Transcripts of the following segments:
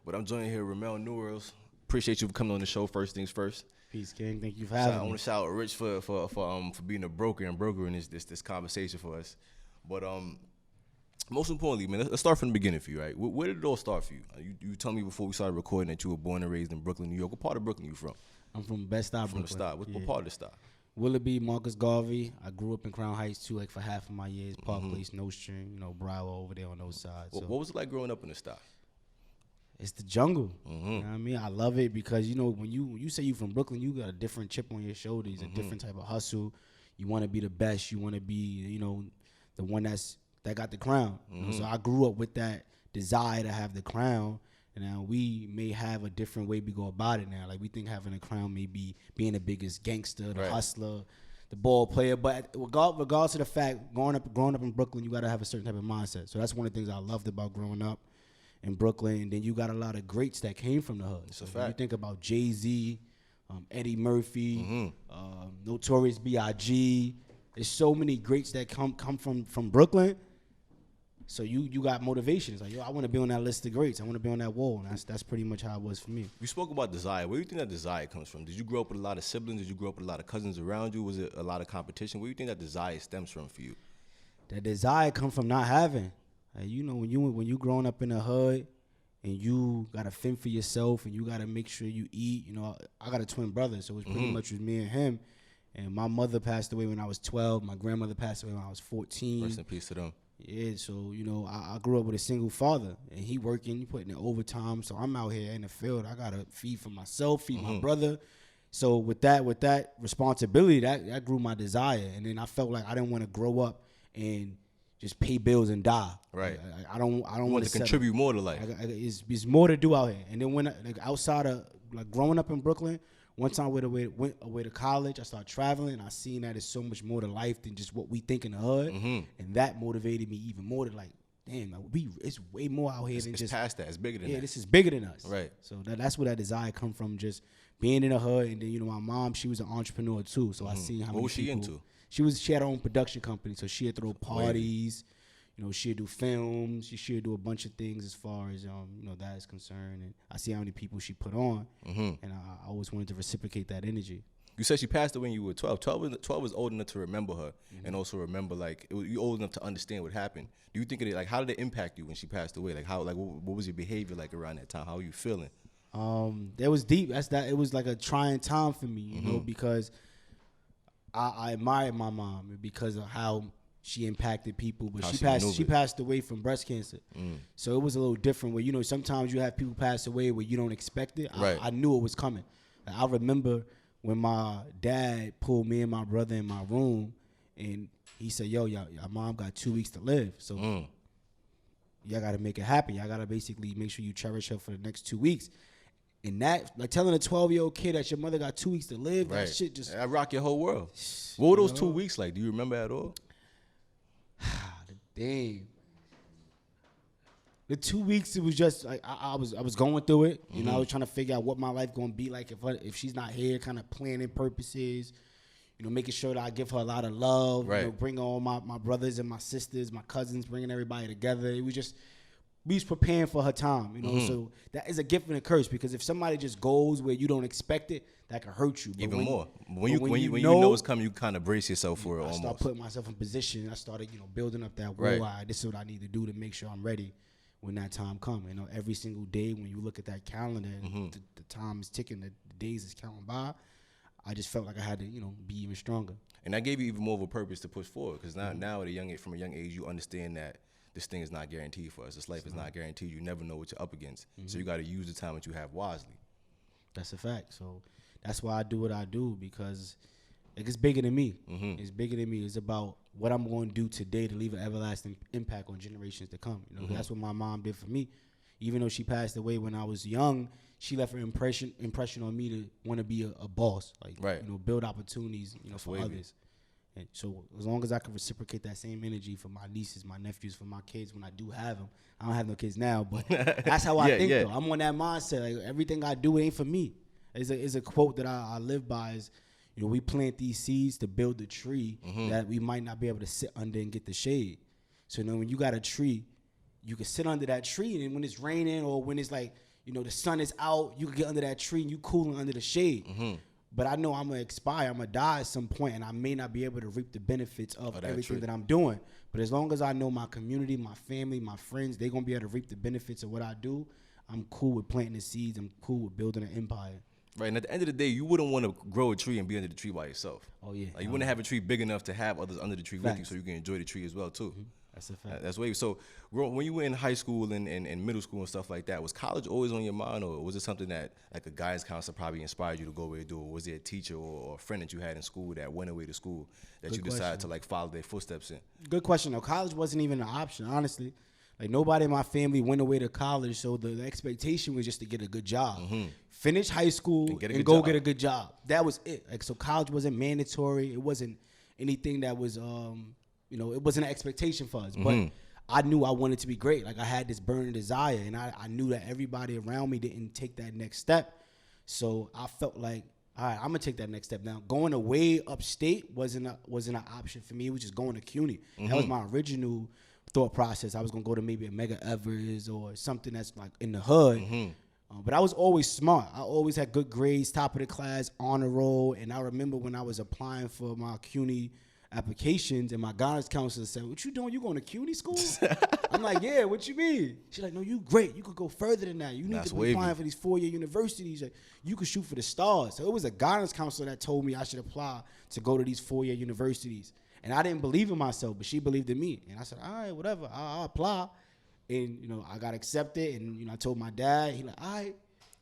But I'm joining here with Ramel Newerls. Appreciate you for coming on the show. First things first. Peace, King. Thank you for having me. I want to shout out Rich for being a broker and brokering this conversation for us. But most importantly, man, let's start from the beginning for you, right? Where did it all start for you? You told me before we started recording that you were born and raised in Brooklyn, New York. What part of Brooklyn you from? I'm from Bed-Stuy, From Brooklyn. the start. What part of the start? Willoughby, Marcus Garvey. I grew up in Crown Heights too, like for half of my years. Park Place, Nostrand, Broward over there on those sides. So What was it like growing up in the start? it's the jungle. You know what I mean? I love it because when you say you from Brooklyn, you got a different chip on your shoulders, a different type of hustle. You want to be the best. You want to be, the one that got the crown. So I grew up with that desire to have the crown. And now we may have a different way we go about it now. Like we think having a crown may be being the biggest gangster, the hustler, the ball player. But regardless of the fact, growing up in Brooklyn, you got to have a certain type of mindset. So that's one of the things I loved about growing up in Brooklyn. And then you got a lot of greats that came from the hood. So when you think about Jay-Z, Eddie Murphy, Notorious B.I.G., there's so many greats that come from Brooklyn. So you got motivation. It's like, I want to be on that list of greats. I want to be on that wall. And that's pretty much how it was for me. We spoke about desire. Where do you think that desire comes from? Did you grow up with a lot of siblings? Did you grow up with a lot of cousins around you? Was it a lot of competition? Where do you think that desire stems from for you? That desire comes from not having. Like, when you growing up in the hood and you got to fend for yourself and you got to make sure you eat. I got a twin brother, so it was pretty much with me and him. And my mother passed away when I was 12. My grandmother passed away when I was 14. Rest in peace to them. Yeah, so, I grew up with a single father, and he working, putting in overtime, so I'm out here in the field. I got to feed for myself, feed my brother. So with that responsibility, that grew my desire, and then I felt like I didn't want to grow up and just pay bills and die. Right. I don't want to contribute more to life. It's more to do out here. And then when outside of growing up in Brooklyn, one time I went away to college, I started traveling, and I seen that there's so much more to life than just what we think in the hood. And that motivated me even more to damn, it's way more out here than just past that. It's bigger than that. Yeah, this is bigger than us. Right. So that's where that desire come from, just being in the hood. And then, my mom, she was an entrepreneur too. So I seen how many What was she people, into? She had her own production company, so she'd throw parties. She'd do films. She'd do a bunch of things as far as that is concerned. And I see how many people she put on, and I always wanted to reciprocate that energy. You said she passed away when you were 12. 12 was old enough to remember her, and also remember you old enough to understand what happened. Do you think of it how did it impact you when she passed away? What was your behavior like around that time? How were you feeling? That was deep. It was like a trying time for me, because I admired my mom because of how she impacted people, but she passed away from breast cancer. So it was a little different where, sometimes you have people pass away where you don't expect it. Right. I knew it was coming. I remember when my dad pulled me and my brother in my room and he said, yo, your mom got 2 weeks to live. So y'all got to make it happen. Y'all got to basically make sure you cherish her for the next 2 weeks. And that, telling a 12-year-old kid that your mother got 2 weeks to live, that shit just... I rock your whole world. What were those 2 weeks like? Do you remember at all? Damn. The 2 weeks, it was just like I was going through it. I was trying to figure out what my life gonna be like if she's not here. Kind of planning purposes, making sure that I give her a lot of love. Right. Bring all my brothers and my sisters, my cousins, bringing everybody together. It was just we was preparing for her time. So that is a gift and a curse because if somebody just goes where you don't expect it, that can hurt you. But even more. When you know it's coming, you kind of brace yourself for it almost. I start putting myself in position. I started, building up that wall. Right. This is what I need to do to make sure I'm ready when that time comes. Every single day when you look at that calendar and the time is ticking, the days is counting by, I just felt like I had to, be even stronger. And that gave you even more of a purpose to push forward because now from a young age, you understand that this thing is not guaranteed for us. This life is not guaranteed. You never know what you're up against. So you got to use the time that you have wisely. That's a fact. So that's why I do what I do because it's bigger than me. It's bigger than me. It's about what I'm going to do today to leave an everlasting impact on generations to come. That's what my mom did for me. Even though she passed away when I was young, she left an impression on me to want to be a boss, build opportunities, for others. And so as long as I can reciprocate that same energy for my nieces, my nephews, for my kids when I do have them. I don't have no kids now, but that's how I think though. I'm on that mindset. Like everything I do ain't for me. It's a quote that I live by is, we plant these seeds to build the tree that we might not be able to sit under and get the shade. So when you got a tree, you can sit under that tree, and when it's raining or when it's like, the sun is out, you can get under that tree and you cooling under the shade. But I know I'm gonna expire, I'm gonna die at some point, and I may not be able to reap the benefits of everything that I'm doing. But as long as I know my community, my family, my friends, they're gonna be able to reap the benefits of what I do, I'm cool with planting the seeds. I'm cool with building an empire. Right, and at the end of the day, you wouldn't want to grow a tree and be under the tree by yourself. Oh yeah, like you wouldn't have a tree big enough to have others under the tree with you, so you can enjoy the tree as well too. That's a fact. That's way. So when you were in high school and middle school and stuff like that, was college always on your mind, or was it something that like a guidance counselor probably inspired you to go away and do? Or was there a teacher or a friend that you had in school that went away to school that you decided to like follow their footsteps in? Good question. No, college wasn't even an option, honestly. Like nobody in my family went away to college, so the expectation was just to get a good job, finish high school, and go get a good job. That was it. Like so, college wasn't mandatory. It wasn't anything that was, it wasn't an expectation for us. But I knew I wanted to be great. Like I had this burning desire, and I knew that everybody around me didn't take that next step. So I felt like, all right, I'm gonna take that next step. Now going away upstate wasn't an option for me. It was just going to CUNY. That was my original thought process. I was gonna go to maybe a Mega Evers or something that's like in the hood. But I was always smart. I always had good grades, top of the class, honor roll. And I remember when I was applying for my CUNY applications, and my guidance counselor said, "What you doing? You going to CUNY school?" I'm like, "Yeah, what you mean?" She's like, "No, you great. You could go further than that. You need to be applying for these 4-year universities. Like, you could shoot for the stars." So it was a guidance counselor that told me I should apply to go to these 4-year universities. And I didn't believe in myself, but she believed in me. And I said, all right, whatever, I'll apply. And, I got accepted. And, I told my dad. He like, all right.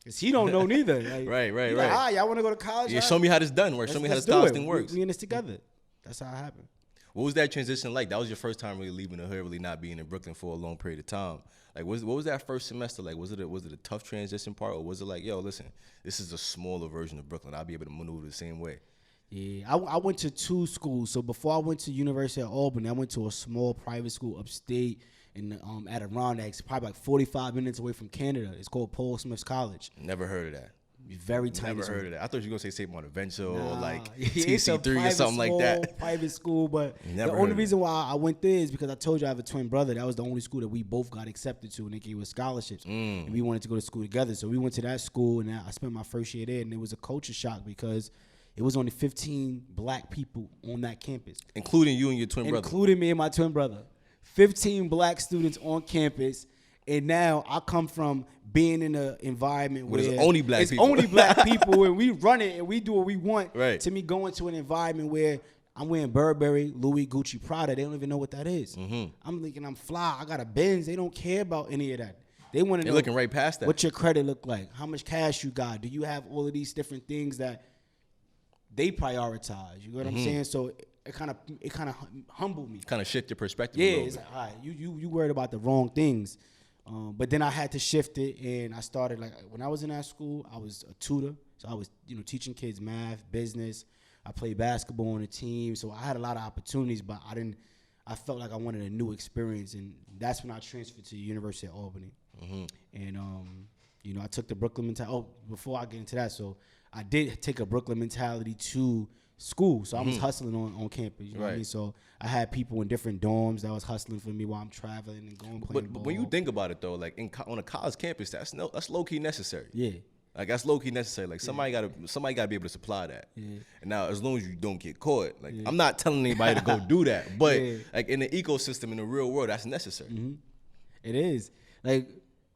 Because he don't know neither. Like, right. Like, all right, y'all want to go to college? Yeah, show me how this done works. Show me how this college thing works. We in this together. That's how it happened. What was that transition like? That was your first time really leaving the hood, really not being in Brooklyn for a long period of time. Like, what was that first semester like? Was it a tough transition part, or was it like, yo, listen, this is a smaller version of Brooklyn. I'll be able to maneuver the same way? Yeah, I went to 2 schools. So before I went to University of Albany, I went to a small private school upstate in Adirondacks, probably like 45 minutes away from Canada. It's called Paul Smith's College. Never heard of that. Very tiny. Never heard of that. I thought you were going to say St. Bonaventure or like it's TC3 or something like that. Private school, but the only reason why I went there is because I told you I have a twin brother. That was the only school that we both got accepted to, and they gave us scholarships. And we wanted to go to school together. So we went to that school, and I spent my first year there, and it was a culture shock because it was only 15 black people on that campus. Including you and your twin brother. Including me and my twin brother. 15 black students on campus. And now I come from being in an environment where it's only black people. It's only black people, and we run it and we do what we want. Right. To me, going to an environment where I'm wearing Burberry, Louis, Gucci, Prada, they don't even know what that is. I'm thinking I'm fly. I got a Benz. They don't care about any of that. They want to know. They're looking right past that. What your credit look like? How much cash you got? Do you have all of these different things that they prioritize? You know what I'm saying? So it kind of humbled me. Kind of shift your perspective. Yeah, a little it's bit. like, all right, you worried about the wrong things. But then I had to shift it, and I started, like, when I was in that school, I was a tutor. So I was, teaching kids math, business. I played basketball on a team. So I had a lot of opportunities, but I felt like I wanted a new experience, and that's when I transferred to the University of Albany. And, I took the Brooklyn mentality. Oh, before I get into that, so I did take a Brooklyn mentality to school. So I was hustling on campus. You know what I mean? So I had people in different dorms that was hustling for me while I'm traveling and going playing ball. But when you think about it though, like on a college campus, that's low key necessary. Yeah. Like that's low key necessary. Like somebody gotta be able to supply that. Yeah. And now as long as you don't get caught, like I'm not telling anybody to go do that, but like in the ecosystem in the real world, that's necessary. It is. Like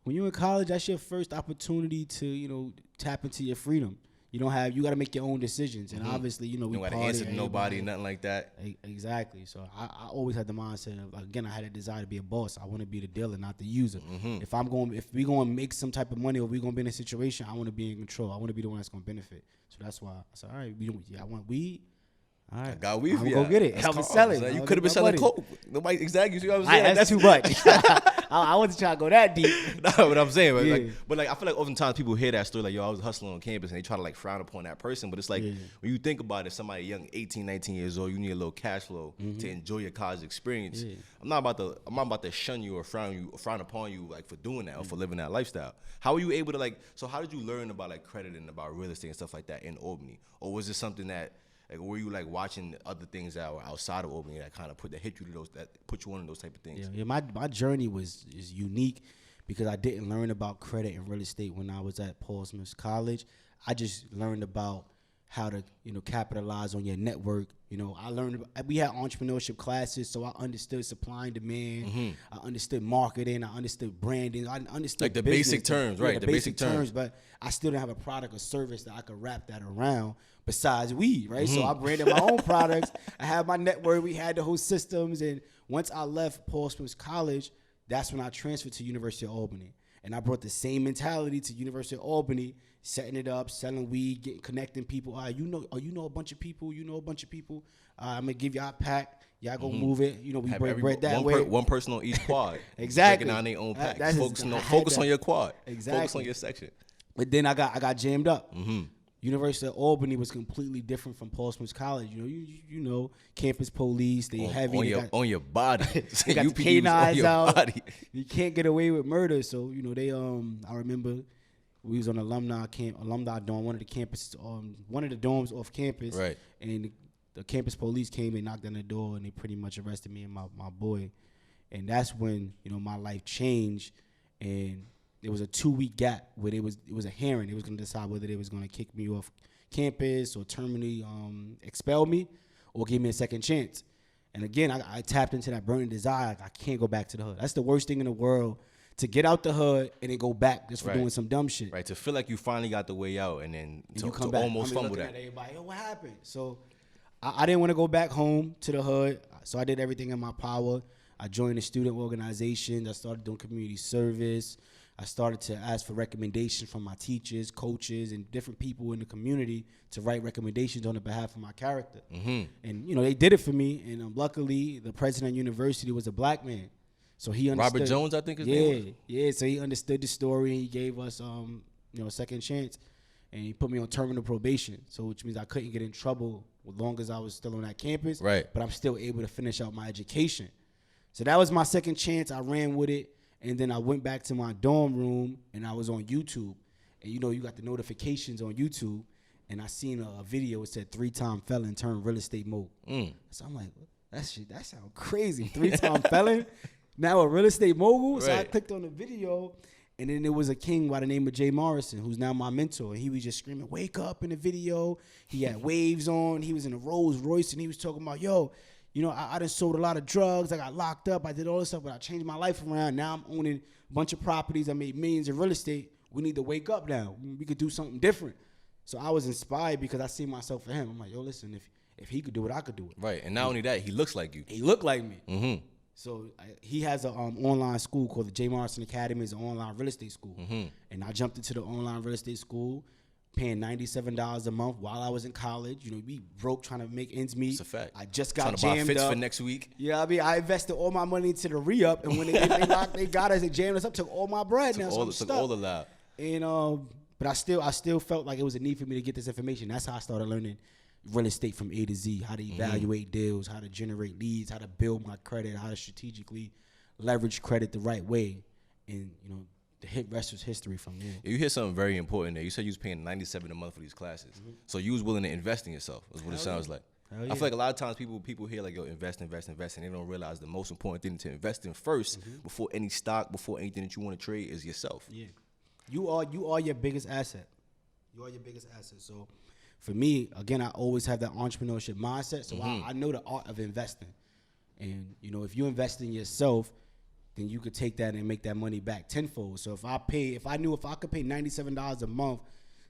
when you're in college, that's your first opportunity to tap into your freedom. You got to make your own decisions. And obviously, we don't got to answer to nobody, nothing like that. Exactly. So I always had the mindset of, again, I had a desire to be a boss. I want to be the dealer, not the user. If we're going to make some type of money or we're going to be in a situation, I want to be in control. I want to be the one that's going to benefit. So that's why I said, all right, I want weed. All right. I got weed. I'm going to go get it. Help me sell it. You could have been selling coke. Nobody, exactly. You see what I'm saying? That's too much. I wasn't trying to go that deep. No, what I'm saying, but I feel like oftentimes people hear that story, like, yo, I was hustling on campus, and they try to like frown upon that person. But it's like when you think about it, somebody young, 18, 19 years old, you need a little cash flow to enjoy your college experience. I'm not about to shun you or frown upon you like for doing that or for living that lifestyle. How were you able to so how did you learn about like credit and about real estate and stuff like that in Albany? Or was it something that were you like watching other things that were outside of Albany that kind of put you on those type of things? Yeah. My journey is unique because I didn't learn about credit and real estate when I was at Paul Smith College. I just learned about how to, capitalize on your network. We had entrepreneurship classes, so I understood supply and demand. I understood marketing. I understood branding. I understood like the business, basic terms, right? The basic terms, but I still didn't have a product or service that I could wrap that around besides weed, right? So I branded my own products. I had my network. We had the whole systems. And once I left Paul Smith College, that's when I transferred to University of Albany. And I brought the same mentality to University of Albany, setting it up, selling weed, connecting people. You know a bunch of people. I'm gonna give y'all a pack. Y'all go move it. We break bread that way. One person on each quad. Exactly. Breaking down their own pack. Focus on your quad. Exactly. Focus on your section. But then I got jammed up. University of Albany was completely different from Paul Smith College. You know, campus police, they heavy. On your body. They got the canines out. Body. You can't get away with murder. So, they I remember we was on alumni dorm, one of the dorms off campus. Right. And the campus police came and knocked on the door and they pretty much arrested me and my boy. And that's when, my life changed. And there was a 2-week gap where it was a hearing. They was going to decide whether they was going to kick me off campus or terminally expel me or give me a second chance. And again, I tapped into that burning desire. I can't go back to the hood. That's the worst thing in the world, to get out the hood and then go back just for doing some dumb shit. Right, to feel like you finally got the way out and then you come back, almost fumble that. At everybody, what happened? So I didn't want to go back home to the hood, so I did everything in my power. I joined the student organizations. I started doing community service. I started to ask for recommendations from my teachers, coaches, and different people in the community to write recommendations on the behalf of my character. And, they did it for me. And luckily, the president of the university was a black man. So he understood. Robert Jones, I think his name was. Yeah. So he understood the story. And he gave us, a second chance. And he put me on terminal probation. So which means I couldn't get in trouble as long as I was still on that campus. Right. But I'm still able to finish out my education. So that was my second chance. I ran with it. And then I went back to my dorm room and I was on YouTube. And you got the notifications on YouTube. And I seen a video. It said 3-time felon turned real estate mogul. So I'm like, that sounds crazy. 3-time felon? Now a real estate mogul? Right. So I clicked on the video. And then there was a king by the name of Jay Morrison, who's now my mentor. And he was just screaming, wake up in the video. He had waves on. He was in a Rolls Royce. And he was talking about, I done sold a lot of drugs. I got locked up. I did all this stuff, but I changed my life around. Now I'm owning a bunch of properties. I made millions in real estate. We need to wake up now. We could do something different. So I was inspired because I see myself in him. I'm like, listen, if he could do it, I could do it. Right, and not only that, he looks like you. He looked like me. So he has an online school called the J. Morrison Academy. It's an online real estate school. And I jumped into the online real estate school, paying $97 a month while I was in college. We broke trying to make ends meet. It's a fact. I just got trying to jammed buy fits up for next week. Yeah, I invested all my money into the re-up, and when they got us, they jammed us up, took all my bread. Now so I'm stuck. Took all the lab. And but I still felt like it was a need for me to get this information. That's how I started learning real estate from A to Z, how to evaluate deals, how to generate leads, how to build my credit, how to strategically leverage credit the right way, and the rest was history from there. You hear something very important there. You said you was paying $97 a month for these classes, so you was willing to invest in yourself. Is what it sounds like. I feel like a lot of times people hear like, invest, and they don't realize the most important thing to invest in first, before any stock, before anything that you want to trade, is yourself. Yeah, you are your biggest asset. You are your biggest asset. So for me, again, I always have that entrepreneurship mindset. So I know the art of investing, and if you invest in yourself, then you could take that and make that money back tenfold. So if I knew if I could pay $97 a month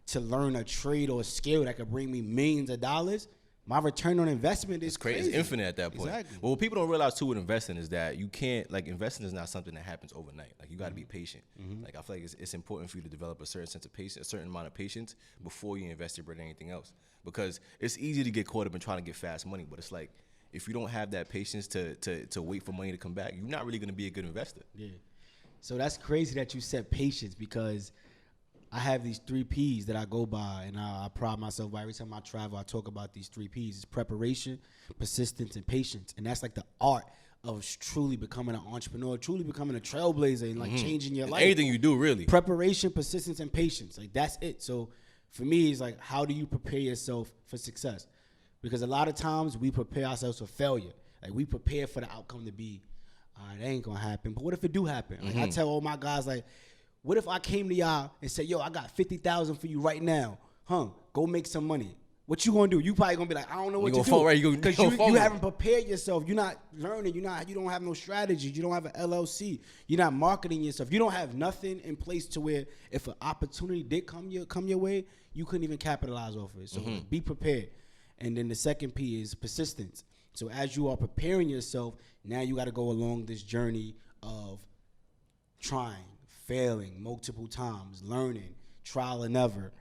to learn a trade or a skill that could bring me millions of dollars, my return on investment is crazy. It's infinite at that point. Exactly. Well, what people don't realize too with investing is that you can't, investing is not something that happens overnight. You got to be patient. I feel like it's important for you to develop a certain sense of patience, a certain amount of patience before you invest your bread in anything else. Because it's easy to get caught up in trying to get fast money, but it's like, if you don't have that patience to wait for money to come back, you're not really going to be a good investor. Yeah. So that's crazy that you said patience, because I have these 3 P's that I go by, and I pride myself by. Every time I travel, I talk about these 3 P's. It's preparation, persistence, and patience. And that's like the art of truly becoming an entrepreneur, truly becoming a trailblazer, and changing your life. Anything you do, really. Preparation, persistence, and patience. That's it. So for me, it's how do you prepare yourself for success? Because a lot of times we prepare ourselves for failure. We prepare for the outcome to be all right, that ain't gonna happen. But what if it do happen? Like I tell all my guys, like, what if I came to y'all and said, yo, I got 50,000 for you right now, go make some money. What you gonna do? You probably gonna be like, I don't know what to do. Because you haven't prepared yourself. You're not learning. You don't have no strategy. You don't have an LLC. You're not marketing yourself. You don't have nothing in place to where if an opportunity did come your way, you couldn't even capitalize off of it. So be prepared. And then the second P is persistence. So as you are preparing yourself, now you got to go along this journey of trying, failing multiple times, learning, trial and error,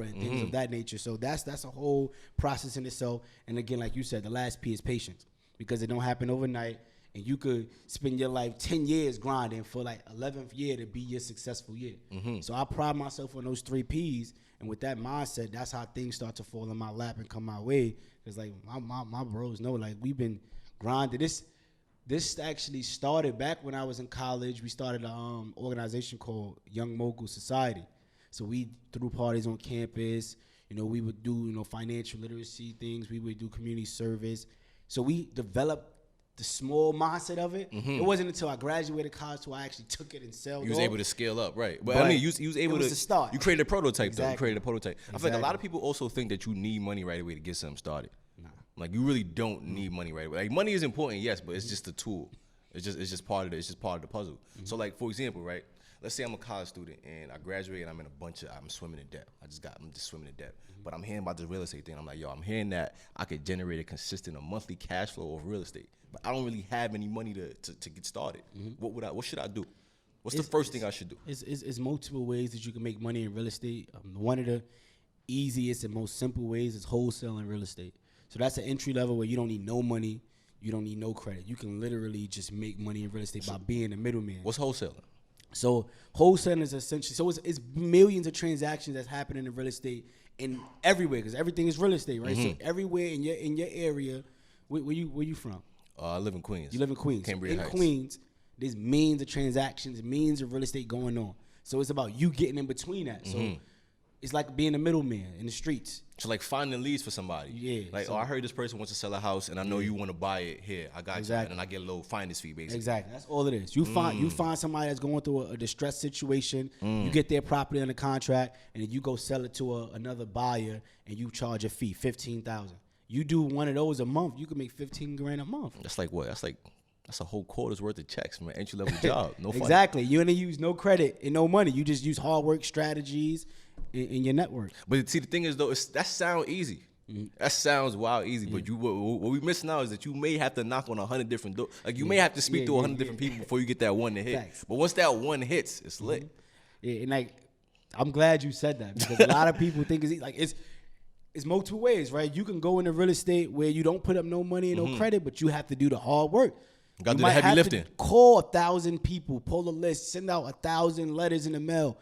and things of that nature. So that's a whole process in itself. And again, like you said, the last P is patience, because it don't happen overnight. And you could spend your life 10 years grinding for like 11th year to be your successful year. So I pride myself on those 3 Ps. And with that mindset, that's how things start to fall in my lap and come my way. Because like my bros know, like we've been grinding. This actually started back when I was in college. We started an organization called Young Mogul Society. So we threw parties on campus. We would do financial literacy things. We would do community service. So we developed the small mindset of it. It wasn't until I graduated college till I actually took it and sold. You was able to scale up, right? But I mean, you was able to start. You created a prototype, Exactly. though. You created a prototype. I feel like a lot of people also think that you need money right away to get something started. Nah. Like you really don't need money right away. Like money is important, yes, but it's just a tool. It's just part of the puzzle. So like for example, right? Let's say I'm a college student and I graduate and I'm swimming in debt. I'm just swimming in debt. But I'm hearing about this real estate thing. I'm like, yo, I'm hearing that I could generate a consistent or monthly cash flow of real estate. But I don't really have any money to get started. What should I do? What's the first thing I should do? It's multiple ways that you can make money in real estate. One of the easiest and most simple ways is wholesaling real estate. So that's an entry level where you don't need no money, you don't need no credit. You can literally just make money in real estate by being a middleman. What's wholesaling? So wholesaling is essentially, it's millions of transactions that's happening in real estate in everywhere, because everything is real estate, right? So everywhere in your area, where you from? I live in Queens. You live in Queens. Cambria in Heights. Queens, there's millions of transactions, millions of real estate going on. So it's about you getting in between that. So it's like being a middleman in the streets. So like finding leads for somebody. Yeah. Like, I heard this person wants to sell a house and I know you want to buy it here. I got you. And I get a little finder's fee basically. Exactly. That's all it is. You find somebody that's going through a distressed situation. You get their property under contract, and then you go sell it to another buyer, and you charge a fee, $15,000. You do one of those a month, you can make $15,000 a month. That's like what? That's a whole quarter's worth of checks from an entry level job. No fun. Exactly. You ain't use no credit and no money. You just use hard work, strategies, in your network. But see, the thing is though, that sounds easy. That sounds wild easy. But what we missing out is that you may have to knock on 100 different doors. Like you may have to speak to 100 different people before you get that one to hit. Thanks. But once that one hits, it's lit. Yeah, and like I'm glad you said that, because a lot of people think it's multiple ways, right? You can go into real estate where you don't put up no money and no credit, but you have to do the hard work. You got to do the heavy lifting. Call 1,000 people, pull a list, send out 1,000 letters in the mail,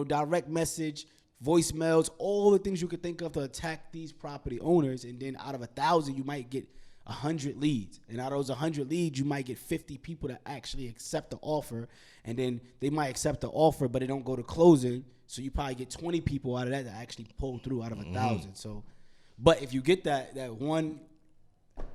direct message, voicemails, all the things you could think of to attack these property owners. And then out of 1,000, you might get 100 leads. And out of those 100 leads, you might get 50 people that actually accept the offer. And then they might accept the offer, but it don't go to closing. So you probably get 20 people out of that actually pull through out of 1,000. So, but if you get that one,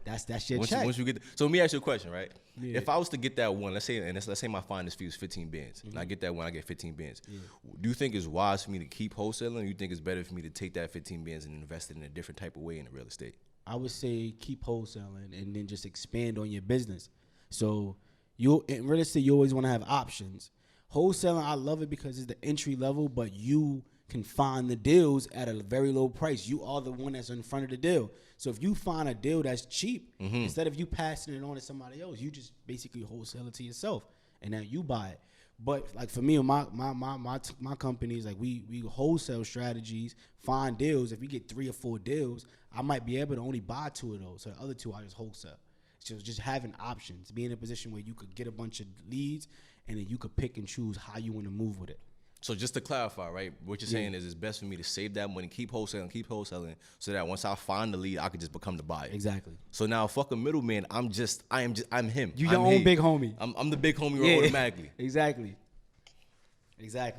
that's your check. Once you get so let me ask you a question, right? Yeah. If I was to get that one, let's say my finder's fee is 15 bands, and I get that one, I get 15 bands. Yeah. Do you think it's wise for me to keep wholesaling, or you think it's better for me to take that 15 bands and invest it in a different type of way in the real estate? I would say keep wholesaling and then just expand on your business. So in real estate, you always want to have options. Wholesaling, I love it because it's the entry level, but you can find the deals at a very low price. You are the one that's in front of the deal. So if you find a deal that's cheap, instead of you passing it on to somebody else, you just basically wholesale it to yourself, and now you buy it. But like for me and my companies, like we wholesale strategies, find deals. If we get 3 or 4 deals, I might be able to only buy 2 of those. So the other 2 I just wholesale. So just having options, be in a position where you could get a bunch of leads, and then you could pick and choose how you want to move with it. So just to clarify, right, what you're saying is it's best for me to save that money, keep wholesaling, so that once I find the lead, I could just become the buyer. Exactly. So now fuck a middleman. I'm him. You your own big homie. I'm the big homie automatically. Exactly.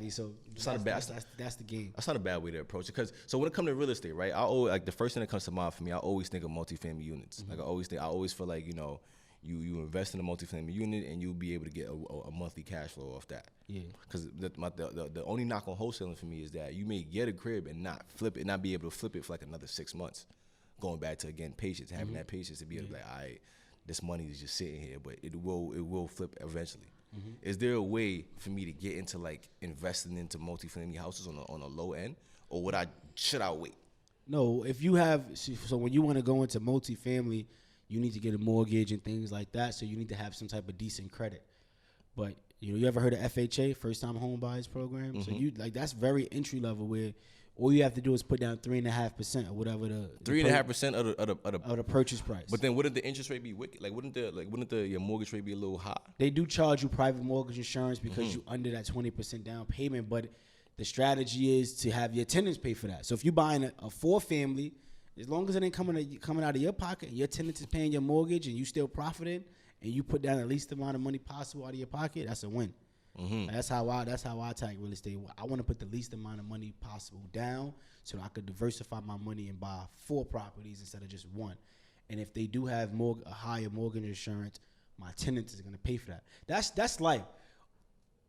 So that's the game. That's not a bad way to approach it. So when it comes to real estate, right, the first thing that comes to mind for me, I always think of multifamily units. Like I always feel like You invest in a multifamily unit, and you'll be able to get a monthly cash flow off that. Yeah. Because the only knock on wholesaling for me is that you may get a crib and not flip it, not be able to flip it for like another 6 months. Going back to, again, patience, having that patience to be able to be like, all right, this money is just sitting here, but it will flip eventually. Is there a way for me to get into like investing into multifamily houses on a low end, or should I wait? No, if you have, so when you want to go into multifamily, you need to get a mortgage and things like that. So you need to have some type of decent credit. But you ever heard of FHA, first time home buyers program? So that's very entry level, where all you have to do is put down 3.5% or whatever 3.5% of the purchase price. But then wouldn't the interest rate be wicked? Like wouldn't your mortgage rate be a little high? They do charge you private mortgage insurance because you under that 20% down payment. But the strategy is to have your tenants pay for that. So if you're buying a 4-family, as long as it ain't coming out of your pocket, and your tenants is paying your mortgage, and you still profiting, and you put down the least amount of money possible out of your pocket, that's a win. That's how I attack real estate. I want to put the least amount of money possible down so that I could diversify my money and buy 4 properties instead of just 1. And if they do have a higher mortgage insurance, my tenants is gonna pay for that. That's life.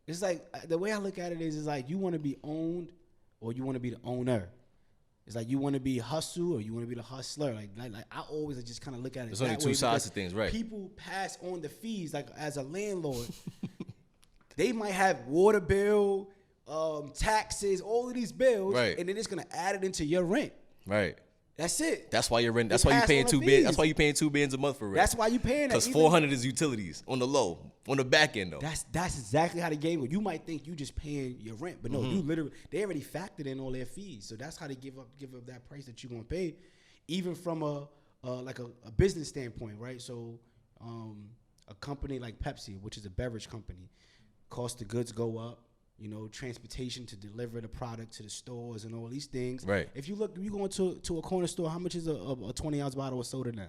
It's like the way I look at it is like you want to be owned or you want to be the owner. It's like you want to be hustle or you want to be the hustler. Like I always just kind of look at it. There's only 2 sides to things, right? People pass on the fees. Like as a landlord, they might have water bill, taxes, all of these bills, right, and then it's gonna add it into your rent. Right. That's it. That's why you're renting. That's why you're paying $2 That's why you're paying $2 a month for rent. That's why you're paying that. Because 400 is utilities on the low, on the back end though. That's exactly how the game goes. You might think you just paying your rent, but no, you literally they already factored in all their fees. So that's how they give up that price that you're gonna pay, even from a business standpoint, right? So a company like Pepsi, which is a beverage company, cost of goods go up. Transportation to deliver the product to the stores and all these things. Right. If you go into a corner store, how much is a 20-ounce bottle of soda now?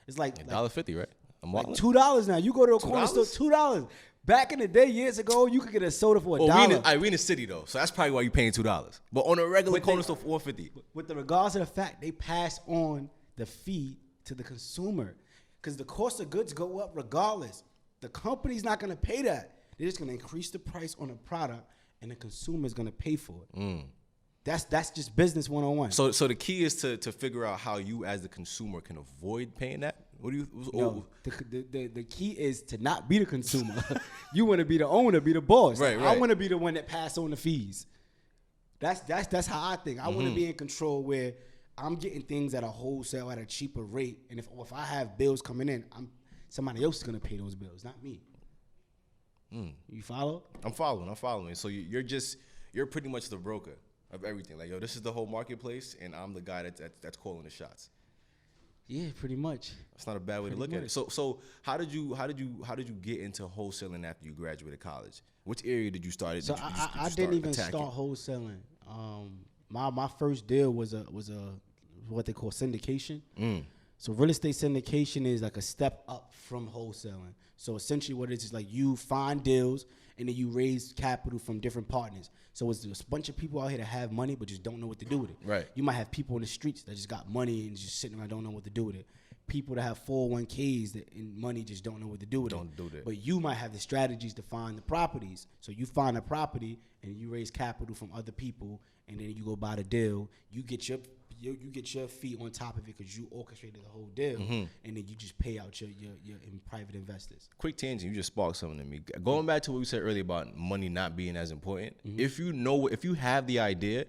It's like $1.50, right? I'm like $2 now. You go to a corner store, $2. Back in the day, years ago, you could get a soda for $1. We in the city though, so that's probably why you're paying $2. But on a regular corner store, $4.50. With the regards to the fact they pass on the fee to the consumer, because the cost of goods go up regardless. The company's not gonna pay that. They're just gonna increase the price on the product, and the consumer is gonna pay for it. That's just business 101. So the key is to figure out how you as the consumer can avoid paying that. What do you? No, the key is to not be the consumer. You want to be the owner, be the boss. Right. I want to be the one that pass on the fees. That's how I think. I want to be in control where I'm getting things at a wholesale at a cheaper rate, and if I have bills coming in, somebody else is gonna pay those bills, not me. You follow? I'm following. So you're pretty much the broker of everything. Like, yo, this is the whole marketplace, and I'm the guy that's calling the shots. Yeah, pretty much. That's not a bad way to look at it. So how did you get into wholesaling after you graduated college? Which area did you start? So I didn't even start wholesaling. My first deal was what they call syndication. So real estate syndication is like a step up from wholesaling. So essentially what it is like you find deals and then you raise capital from different partners. So it's a bunch of people out here that have money but just don't know what to do with it. Right. You might have people in the streets that just got money and just sitting around don't know what to do with it. People that have 401ks and money just don't know what to do with it. Don't do that. But you might have the strategies to find the properties. So you find a property and you raise capital from other people and then you go buy the deal. You get your fee on top of it because you orchestrated the whole deal, and then you just pay out your private investors. Quick tangent, you just sparked something to me. Going back to what we said earlier about money not being as important. If you have the idea,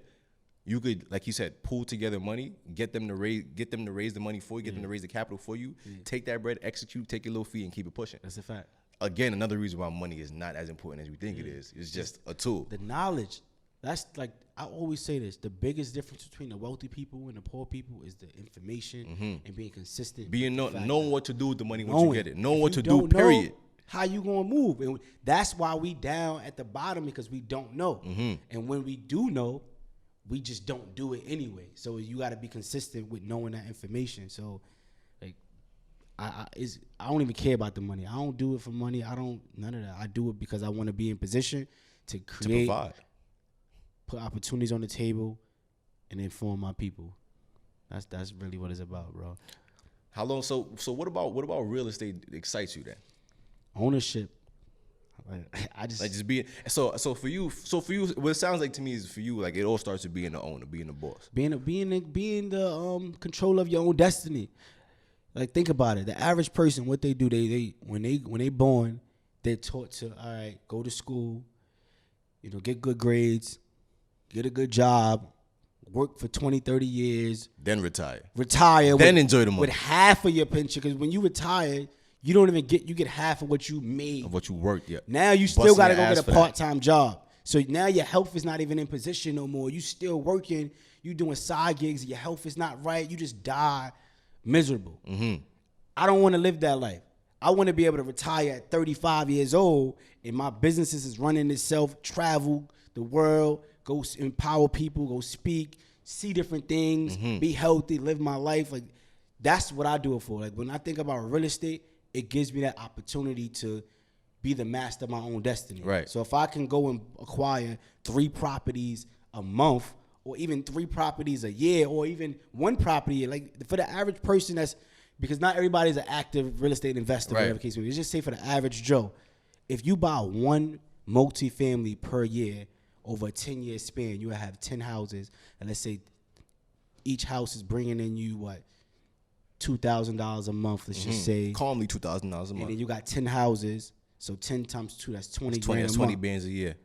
you could, like you said, pool together money, get them to raise the money for you, get them to raise the capital for you, take that bread, execute, take your little fee, and keep it pushing. That's a fact. Again, another reason why money is not as important as we think it is. It's just a tool. The knowledge. That's like, I always say this, the biggest difference between the wealthy people and the poor people is the information and being consistent. Knowing what to do with the money once you get it. Knowing what to do, period. How you gonna move. And that's why we down at the bottom, because we don't know. And when we do know, we just don't do it anyway. So you gotta be consistent with knowing that information. So like I don't even care about the money. I don't do it for money. None of that. I do it because I want to be in position to create, to provide, put opportunities on the table, and inform my people. That's really what it's about, bro. How long? So what about real estate excites you then? Ownership. I just Like just being so for you what it sounds like to me is for you like it all starts with being the owner, being the boss. being the control of your own destiny. Like think about it. The average person, what they do, they when they born, they're taught to all right, go to school, get good grades, get a good job, work for 20, 30 years, Then retire. Then enjoy the money. with half of your pension. Because when you retire, you don't even you get half of what you made. Of what you worked, yeah. Now you still Busting got to your go ass get for a that. part-time job. So now your health is not even in position no more. You still working. You doing side gigs. Your health is not right. You just die miserable. Mm-hmm. I don't want to live that life. I want to be able to retire at 35 years old and my businesses is running itself, travel the world, go empower people, go speak, see different things, be healthy, live my life. Like that's what I do it for. Like when I think about real estate, it gives me that opportunity to be the master of my own destiny. Right. So if I can go and acquire 3 properties a month or even 3 properties a year or even 1 property, like for the average person because not everybody's an active real estate investor, Right. whatever the case may be. Let's just say for the average Joe, if you buy 1 multifamily per year over a 10-year span, you will have 10 houses. And let's say each house is bringing in you, what, $2,000 a month, let's just say. Calmly $2,000 a month. And then you got 10 houses. So 10 times 2, that's 20 That's grand a 20 month. bands a year.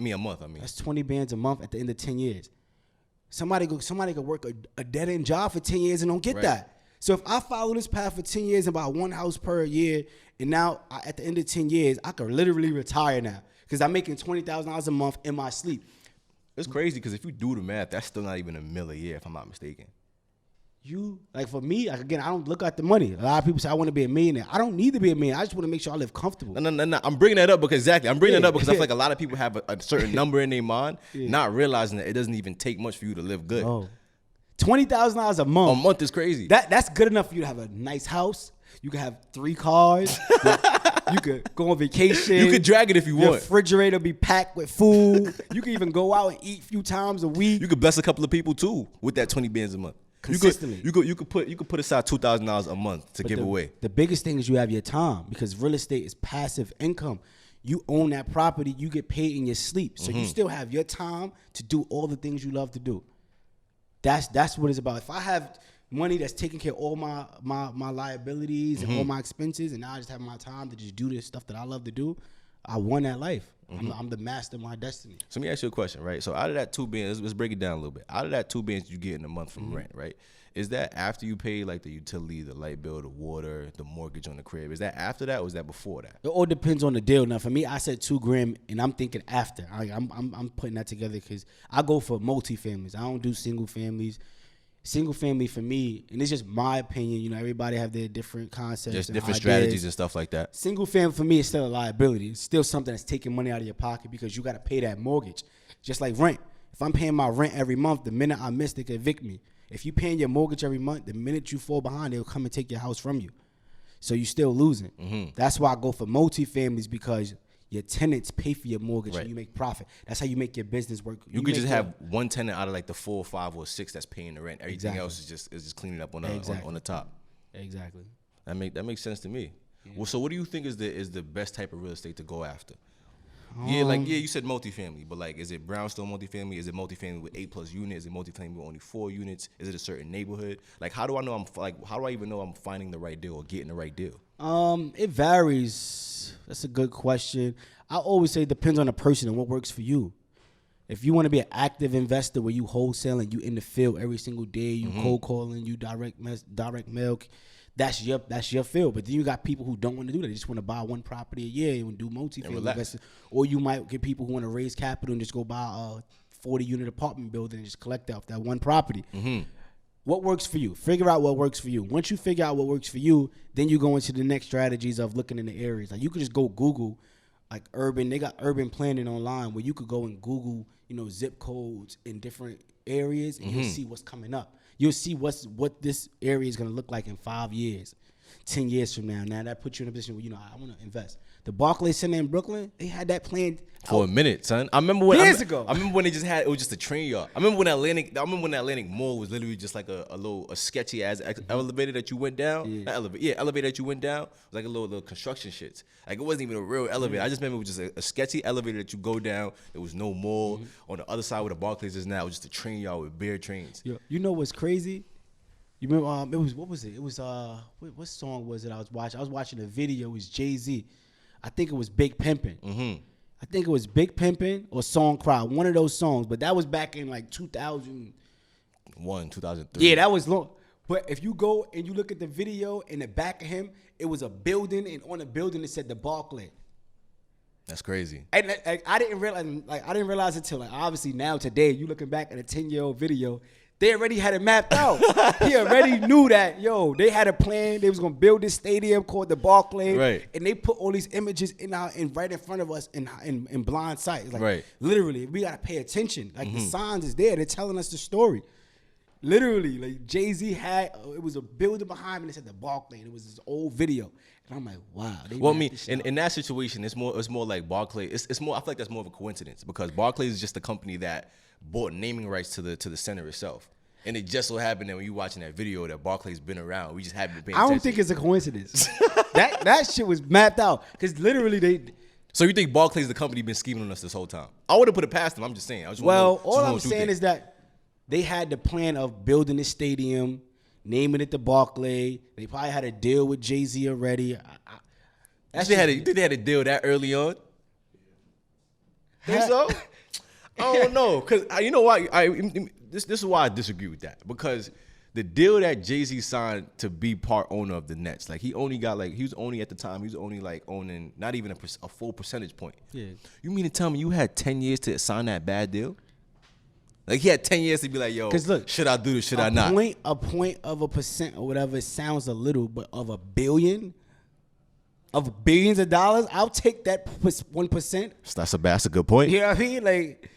A month. That's 20 bands a month at the end of 10 years. Somebody could work a dead-end job for 10 years and don't get Right. that. So if I follow this path for 10 years and buy 1 house per year, and now at the end of 10 years, I could literally retire now because I'm making $20,000 a month in my sleep. It's crazy because if you do the math, that's still not even $1 million a year if I'm not mistaken. For me, like again, I don't look at the money. A lot of people say I want to be a millionaire. I don't need to be a millionaire. I just want to make sure I live comfortable. No. I'm bringing that up because I feel Yeah. like a lot of people have a certain number in their mind, not realizing that it doesn't even take much for you to live good. Oh, $20,000 a month. A month is crazy. That's good enough for you to have a nice house. You can have 3 cars. You could go on vacation. You could drag it if you Your want. refrigerator be packed with food. You can even go out and eat a few times a week. You could bless a couple of people too with that 20 bands a month. Consistently. You could put aside $2,000 a month to give away. The biggest thing is you have your time because real estate is passive income. You own that property, you get paid in your sleep. So you still have your time to do all the things you love to do. That's what it's about. If I have money that's taking care of all my liabilities and all my expenses, and now I just have my time to just do this stuff that I love to do, I won that life. I'm the master of my destiny. So let me ask you a question, right? So out of that 2 bands, let's break it down a little bit. Out of that 2 bands you get in a month from rent, right? Is that after you pay like the utility, the light bill, the water, the mortgage on the crib? Is that after that or is that before that? It all depends on the deal. Now, for me, I said $2,000, and I'm thinking after. I'm putting that together because I go for multi-families. I don't do single families. Single family for me, and it's just my opinion. Everybody have their different concepts, Just and different ideas. strategies and stuff like that. Single family for me is still a liability. It's still something that's taking money out of your pocket because you got to pay that mortgage. Just like rent. If I'm paying my rent every month, the minute I miss, they can evict me. If you're paying your mortgage every month, the minute you fall behind, they'll come and take your house from you. So you're still losing. That's why I go for multi-families because your tenants pay for your mortgage and you make profit. That's how you make your business work. You could just have one tenant out of like the 4, 5, or 6 that's paying the rent. Everything Exactly. else is just cleaning up on the top. Exactly. That makes sense to me. Yeah. Well, so what do you think is the best type of real estate to go after? You said multifamily, but like, is it brownstone multifamily? Is it multifamily with 8+ units? Is it multifamily with only 4 units? Is it a certain neighborhood? Like, how do I know how do I even know I'm finding the right deal or getting the right deal? It varies. That's a good question. I always say it depends on the person and what works for you. If you want to be an active investor where you wholesaling, you in the field every single day, you cold calling, you direct mail, that's your field. But then you got people who don't want to do that. They just want to buy 1 property a year and do multi-family investing. Or you might get people who want to raise capital and just go buy a 40-unit apartment building and just collect off that 1 property. What works for you? Figure out what works for you. Once you figure out what works for you, then you go into the next strategies of looking in the areas. Like you could just go Google like they got urban planning online where you could go and Google, zip codes in different areas and you'll see what's coming up. You'll see what this area is going to look like in 5 years. 10 years from now. Now that puts you in a position where, I want to invest. The Barclays Center in Brooklyn, they had that planned for a minute, son. I remember when years ago. I remember when they just had it was just a train yard. I remember when Atlantic Mall was literally just like a sketchy ass elevator that you went down. Not elevator, elevator that you went down. It was like a little construction shit. Like it wasn't even a real elevator. I just remember it was just a sketchy elevator that you go down. There was no mall. On the other side where the Barclays is now, it was just a train yard with bare trains. Yo, you know what's crazy? You remember? It was what was it? It was what song was it? I was watching. I was watching a video. It was Jay-Z. I think it was Big Pimpin'. I think it was Big Pimpin' or Song Cry, one of those songs. But that was back in like 2001, 2003. Yeah, that was long. But if you go and you look at the video in the back of him, it was a building, and on the building it said the Barclay. That's crazy. And I didn't realize it till obviously now today. You looking back at a 10-year-old video. They already had it mapped out. He already knew that, they had a plan. They was gonna build this stadium called the Barclays, right? And they put all these images in right in front of us in blind sight. It's like, right. Literally, we gotta pay attention. Like the signs is there. They're telling us the story. Literally, like Jay-Z had it was a building behind me that said the Barclays. It was this old video, and I'm like, wow. Well, I mean, in that situation, it's more like Barclays. It's more. I feel like that's more of a coincidence because Barclays is just a company that bought naming rights to the center itself. And it just so happened that when you watching that video that Barclays been around, we just haven't been paying attention. I don't think it's a coincidence. that shit was mapped out because literally they. So you think Barclays the company been scheming on us this whole time? I would have put it past them. I'm just saying. All I'm saying is that they had the plan of building this stadium, naming it the Barclays. They probably had a deal with Jay-Z already. You think they had a deal that early on? Think so? I don't know, cause you know why? This is why I disagree with that, because the deal that Jay-Z signed to be part owner of the Nets, like he was only at the time owning not even a full percentage point. Yeah. You mean to tell me you had 10 years to sign that bad deal? Like he had 10 years to be like, yo, look, should I do this? Should I not? A point of a percent or whatever, it sounds a little, but of a billion. Of billions of dollars, I'll take that 1%. That's a good point. You know what I mean? Like.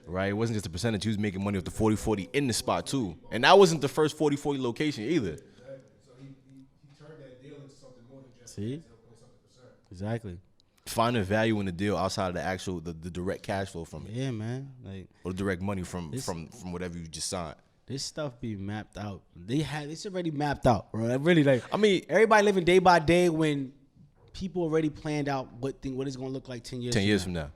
Right, it wasn't just a percentage. He was making money with the 40-40 in the spot too, and that wasn't the first 40-40 location either. Exactly. So he turned that deal into something more than just 0.something%. Exactly. Finding value in the deal outside of the actual the direct cash flow from it. Yeah, man. Or the direct money from whatever you just signed. This stuff be mapped out. It's already mapped out, bro. Really, I mean, everybody living day by day when people already planned out what it's gonna look like 10 years. 10 years from now.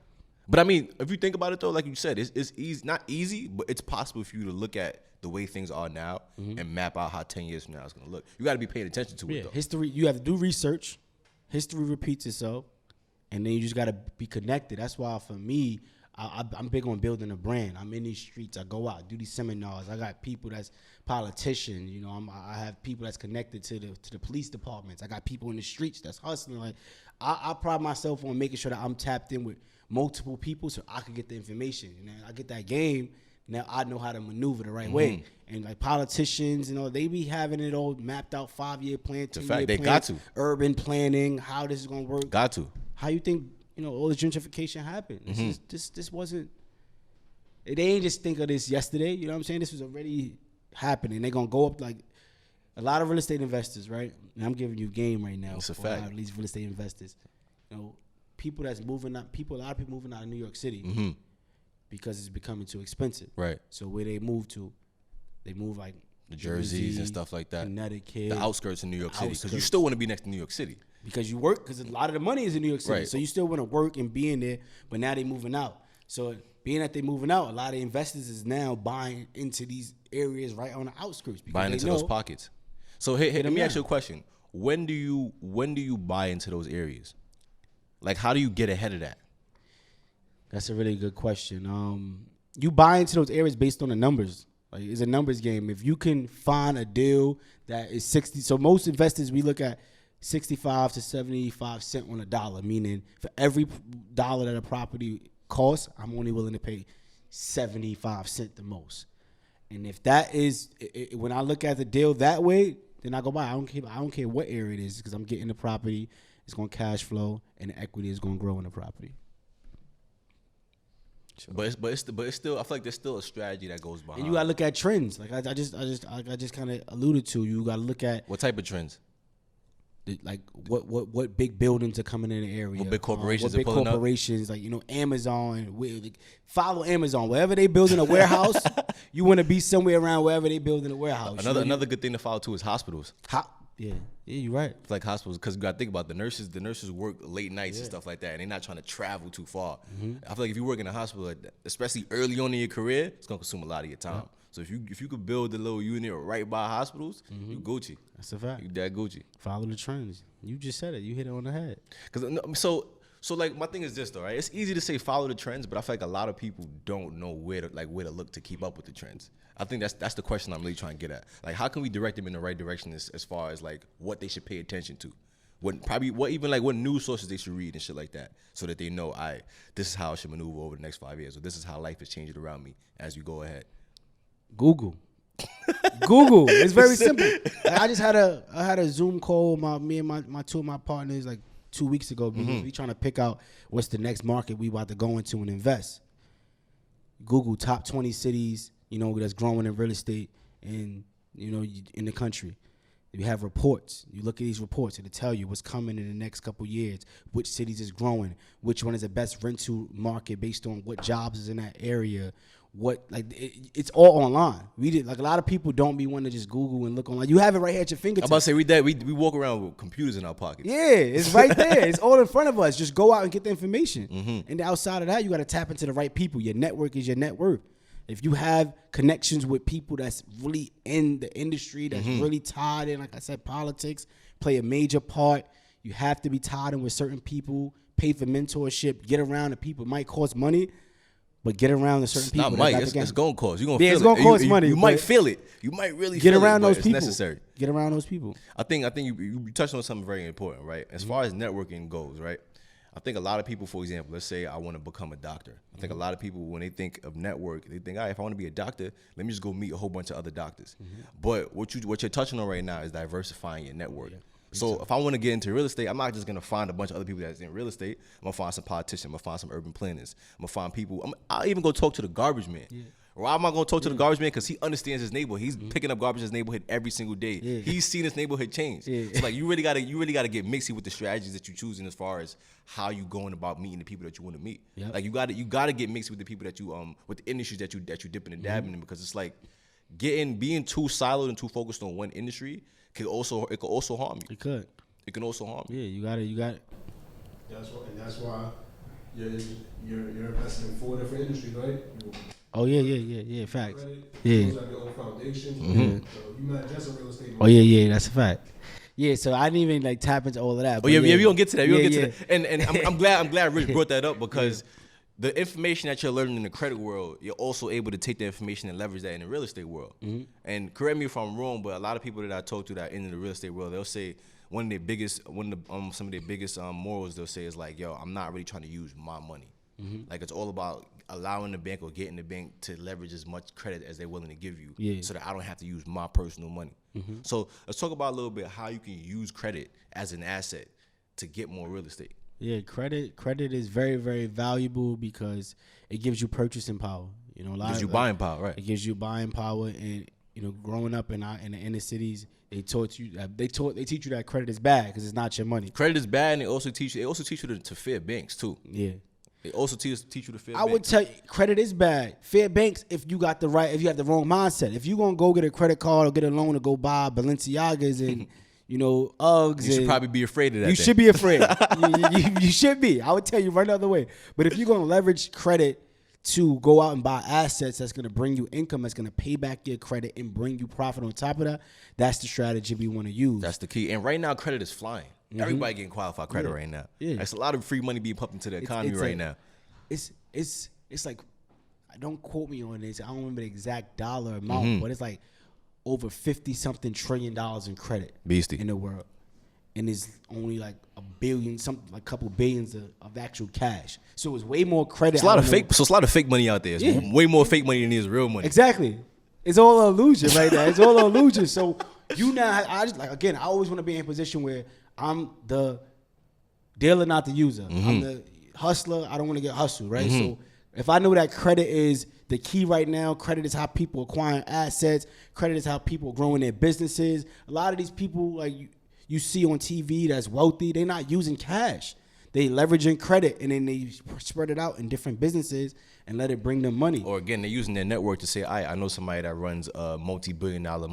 But I mean, if you think about it though, like you said, it's easy, not easy, but it's possible for you to look at the way things are now and map out how 10 years from now it's gonna look. You got to be paying attention to it though. History. You have to do research. History repeats itself, and then you just got to be connected. That's why for me, I'm big on building a brand. I'm in these streets. I go out, do these seminars. I got people that's politicians. I have people that's connected to the police departments. I got people in the streets that's hustling. Like I pride myself on making sure that I'm tapped in with multiple people so I can get the information. And then I get that game. Now I know how to maneuver the right way. And like politicians, they be having it all mapped out, 5-year plan, 10-year plan. They got to. Urban planning, how this is gonna work. Got to. How you think all the gentrification happened? This wasn't. They ain't just think of this yesterday. You know what I'm saying? This was already happening. They're gonna go up like a lot of real estate investors, right? And I'm giving you game right now. It's a for fact. A lot of these real estate investors, people that's moving out. A lot of people moving out of New York City because it's becoming too expensive. Right. So where they move to, they move like the Jerseys and stuff like that. Connecticut, the outskirts of New York City, because you still want to be next to New York City. Because you work, because a lot of the money is in New York City. Right. So you still want to work and be in there, but now they moving out. So being that they moving out, a lot of investors is now buying into these areas right on the outskirts. Buying into those pockets. So hey, let me ask you a question. When do you buy into those areas? Like, how do you get ahead of that? That's a really good question. You buy into those areas based on the numbers. Like, it's a numbers game. If you can find a deal that is 60, so most investors, we look at 65 to 75 cents on a dollar, meaning for every dollar that a property costs, I'm only willing to pay 75 cents the most. And if that is, when I look at the deal that way, then I go buy. I don't care what area it is, because I'm getting the property. It's going to cash flow, and the equity is going to grow in the property. But it's still, I feel like there's still a strategy that goes behind. And you gotta look at trends. Like I just kind of alluded to. You gotta look at what type of trends. Like what big buildings are coming in the area? What big corporations what big are pulling corporations up? Like Amazon. Follow Amazon wherever they building a warehouse. You want to be somewhere around wherever they building a warehouse. Another good thing to follow too is hospitals. Yeah, you're right. It's like hospitals, because you got to think about the nurses. The nurses work late nights and stuff like that, and they're not trying to travel too far. I feel like if you work in a hospital, especially early on in your career, it's gonna consume a lot of your time. So if you could build a little unit right by hospitals, you Gucci. That's a fact. You that Gucci. Follow the trends. You just said it. You hit it on the head. So like my thing is this though, right? It's easy to say follow the trends, but I feel like a lot of people don't know where to look to keep up with the trends. I think that's the question I'm really trying to get at. Like, how can we direct them in the right direction as far as like what they should pay attention to? What news sources they should read and shit like that, so that they know, this is how I should maneuver over the next 5 years, or this is how life is changing around me as we go ahead. Google. Google. It's very simple. Like, I had a Zoom call with me and my two of my partners like 2 weeks ago because we trying to pick out what's the next market we about to go into and invest. Google top 20 cities, that's growing in real estate and in the country. You have reports. You look at these reports, it'll tell you what's coming in the next couple years, which cities is growing, which one is the best rental market based on what jobs is in that area. It's all online. A lot of people don't be wanting to just Google and look online. You have it right here at your fingertips. I'm about to say we walk around with computers in our pockets. Yeah, it's right there. It's all in front of us. Just go out and get the information. And outside of that, you got to tap into the right people. Your network is your net worth. If you have connections with people that's really in the industry, that's really tied in, like I said, politics play a major part. You have to be tied in with certain people, pay for mentorship, get around the people. It might cost money, but get around the certain people. Not might. It's going to cost. You're going to feel it. It's going to cost money. You might feel it. You might really get feel around it, those but people. It's necessary. Get around those people. I think you touched on something very important, right? As far as networking goes, right? I think a lot of people, for example, let's say I want to become a doctor. I think a lot of people, when they think of network, they think, all right, if I want to be a doctor, let me just go meet a whole bunch of other doctors. But what you're touching on right now is diversifying your network. Yeah. So if I want to get into real estate, I'm not just going to find a bunch of other people that's in real estate. I'm going to find some politicians. I'm going to find some urban planners. I'm going to find people. I'll even go talk to the garbage man. Yeah. Or I'm not going to talk to the garbage man because he understands his neighborhood. He's picking up garbage in his neighborhood every single day. Yeah. He's seen his neighborhood change. Yeah. So like you really gotta get mixy with the strategies that you're choosing as far as how you going about meeting the people that you want to meet. Yep. Like you gotta get mixy with the people that you with the industries that you dipping and dabbing in, because it's like being too siloed and too focused on one industry could also harm you. It can also harm you. Yeah, you got it. That's why you're investing in 4 different industries, right? Oh yeah, facts. Credit, yeah. Those have their own foundations. So you're not just a real estate. Oh yeah, that's a fact. Yeah, so I didn't even tap into all of that. Oh yeah, we gonna get to that. We gonna get to that. And I'm glad Rich brought that up, because the information that you're learning in the credit world, you're also able to take the information and leverage that in the real estate world. And correct me if I'm wrong, but a lot of people that I talk to that in the real estate world, they'll say some of their biggest morals they'll say is like, yo, I'm not really trying to use my money. Like it's all about allowing the bank or getting the bank to leverage as much credit as they're willing to give you, so that I don't have to use my personal money. So let's talk about a little bit how you can use credit as an asset to get more real estate. Yeah, credit is very, very valuable because it gives you purchasing power. It gives you buying power, right? It gives you buying power, and growing up in the inner cities, they teach you that credit is bad because it's not your money. Credit is bad, and they also teach you to fear banks too. Yeah. They also teach you to fear banks. I would tell you, credit is bad. Fear banks if you have the wrong mindset. If you gonna go get a credit card or get a loan to go buy Balenciagas and Uggs, you should probably be afraid of that. You should be afraid. you should be. I would tell you run the other way. But if you're gonna leverage credit to go out and buy assets that's gonna bring you income, that's gonna pay back your credit and bring you profit on top of that, that's the strategy we want to use. That's the key. And right now, credit is flying. Everybody getting qualified credit right now. Yeah. There's a lot of free money being pumped into the economy right now. It's like, don't quote me on this. I don't remember the exact dollar amount, but it's like over $50-something trillion in credit in the world. And it's only like a couple billions of actual cash. So it's way more credit. It's a lot of fake money out there. It's way more fake money than there is real money. Exactly. It's all an illusion right now. It's all an illusion. So I always want to be in a position where I'm the dealer, not the user. I'm the hustler. I don't want to get hustled, right? So If I know that credit is the key right now, credit is how people acquire assets, credit is how people growing their businesses. A lot of these people like you see on TV that's wealthy, they're not using cash. They leveraging credit and then they spread it out in different businesses and let it bring them money. Or again, they're using their network to say, I know somebody that runs a multi-million dollar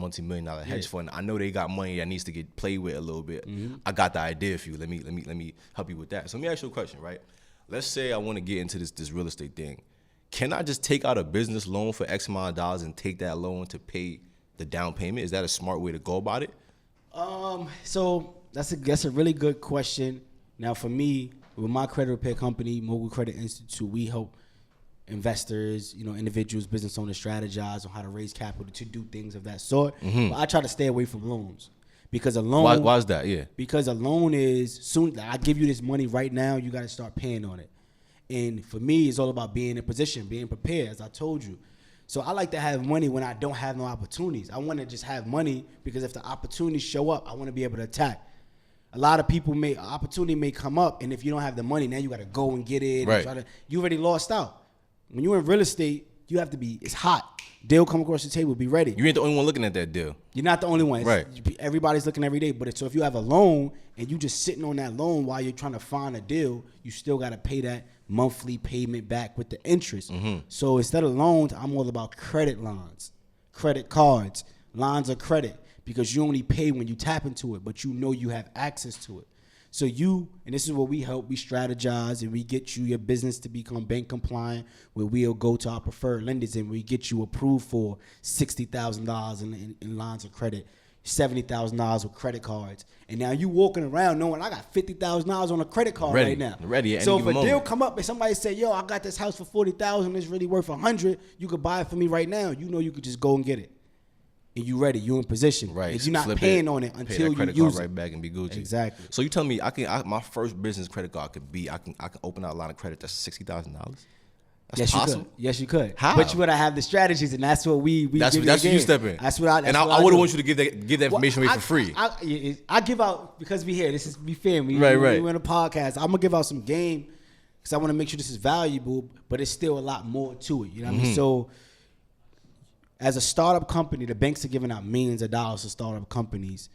hedge fund. I know they got money that needs to get played with a little bit. I got the idea for you. Let me help you with that. So let me ask you a question, right? Let's say I want to get into this real estate thing. Can I just take out a business loan for X amount of dollars and take that loan to pay the down payment? Is that a smart way to go about it? So that's a really good question. Now, for me, with my credit repair company, Mogul Credit Institute, we help investors, individuals, business owners strategize on how to raise capital to do things of that sort. But I try to stay away from loans because a loan. Why is that? Yeah. Because a loan is soon. I give you this money right now. You got to start paying on it. And for me, it's all about being in position, being prepared, as I told you. So I like to have money when I don't have no opportunities. I want to just have money because if the opportunities show up, I want to be able to attack. A lot of people opportunity may come up, and if you don't have the money, now you got to go and get it. Right. You already lost out. When you're in real estate, you have to be, it's hot. Deal come across the table, be ready. You ain't the only one looking at that deal. You're not the only one. Right. Everybody's looking every day. But so if you have a loan and you just sitting on that loan while you're trying to find a deal, you still got to pay that monthly payment back with the interest. So instead of loans, I'm all about credit lines, credit cards, lines of credit, because you only pay when you tap into it, but you have access to it. So and this is what we help, we strategize and we get you your business to become bank compliant, where we'll go to our preferred lenders and we get you approved for $60,000 in lines of credit, $70,000 with credit cards. And now you walking around knowing I got $50,000 on a credit card right now. Ready at so any if a moment. deal come up and somebody say, yo, I got this house for $40,000, it's really worth $100, you could buy it for me right now. You could just go and get it. And you ready, you in position. Right. And you're not paying on it until you use it. Right back and be Gucci. Exactly. So you tell me my first business credit card could be I can open out a line of credit that's $60,000. That's Yes, possible. you could. Yes, you could. How? But you gotta have the strategies, and that's what we That's give what you you step in. That's what I. I wouldn't want you to give that information away for free. I give out because we here. This is be fair. We Right. We're in a podcast. I'm gonna give out some game because I want to make sure this is valuable, but it's still a lot more to it. You know what I mean? So, as a startup company, the banks are giving out millions of dollars to startup companies,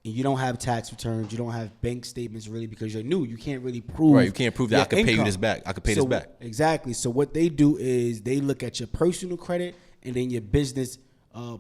and you don't have tax returns, you don't have bank statements really because you're new. You can't really prove. Right. You can't prove that I can pay you this back. I can pay this back. Exactly. So what they do is they look at your personal credit and then your business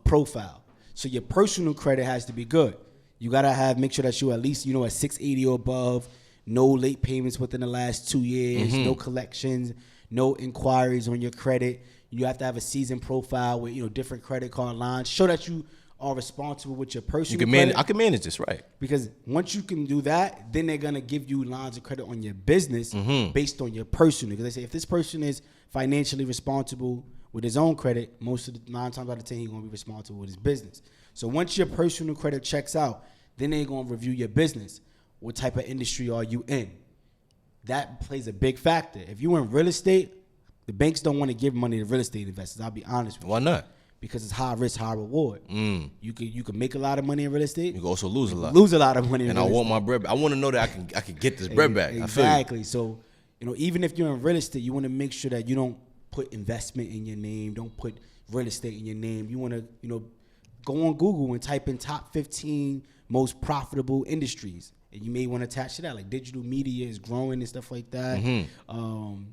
profile. So your personal credit has to be good. You gotta make sure that you at least at 680 or above. No late payments within the last 2 years. No collections. No inquiries on your credit. You have to have a seasoned profile with different credit card lines. Show that you are responsible with your personal credit. I can manage this, right? Because once you can do that, then they're gonna give you lines of credit on your business based on your personal. Because they say if this person is financially responsible with his own credit, most of the 9 times out of 10 he's gonna be responsible with his business. So once your personal credit checks out, then they're gonna review your business. What type of industry are you in? That plays a big factor. If you're in real estate, the banks don't want to give money to real estate investors. I'll be honest with you. Why not? Because it's high risk, high reward. You can make a lot of money in real estate. You can also lose a lot. Lose a lot of money in and real I estate. want my bread back. I want to know that I can get this bread back. Exactly. So, even if you're in real estate, you want to make sure that you don't put investment in your name. Don't put real estate in your name. You want to, go on Google and type in top 15 most profitable industries. And you may want to attach to that, like digital media is growing and stuff like that.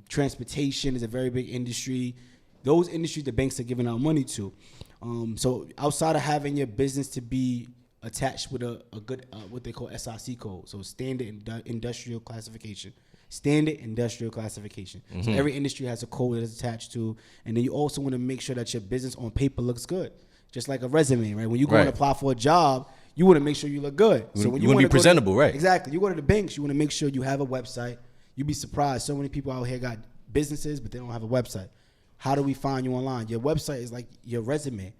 Transportation is a very big industry. Those industries the banks are giving out money to. So outside of having your business to be attached with a good, what they call SIC code, so standard industrial classification. Standard industrial classification. So every industry has a code that is attached to, and then you also want to make sure that your business on paper looks good, just like a resume, right? When you go and apply for a job, you want to make sure you look good. So when you want to be presentable, right? Exactly. You go to the banks, you want to make sure you have a website. You'd be surprised. So many people out here got businesses, but they don't have a website. How do we find you online? Your website is like your resume.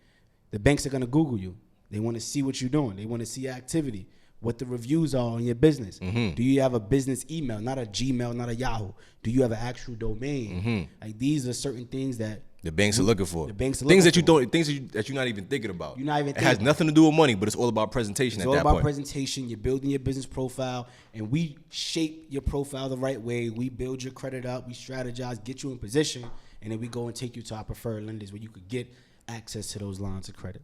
The banks are going to Google you. They want to see what you're doing. They want to see activity, what the reviews are on your business. Do you have a business email, not a Gmail, not a Yahoo? Do you have an actual domain? Like these are certain things that the banks are looking for. The banks are things looking that you're not even thinking about. You're not even It has nothing to do with money, but it's all about presentation at that point. It's all about presentation. You're building your business profile, and we shape your profile the right way. We build your credit up. We strategize, get you in position, and then we go and take you to our preferred lenders where you could get access to those lines of credit.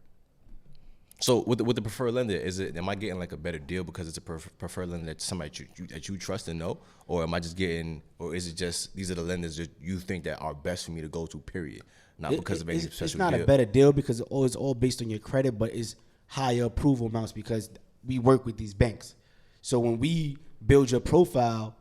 So with the preferred lender, am I getting like a better deal because it's a preferred lender that somebody that you trust and know, or am I just getting, or is it just these are the lenders that you think that are best for me to go to? Period. Not because of any special deal. It's not a better deal because it's all based on your credit, but it's higher approval amounts because we work with these banks. So when we build your profile,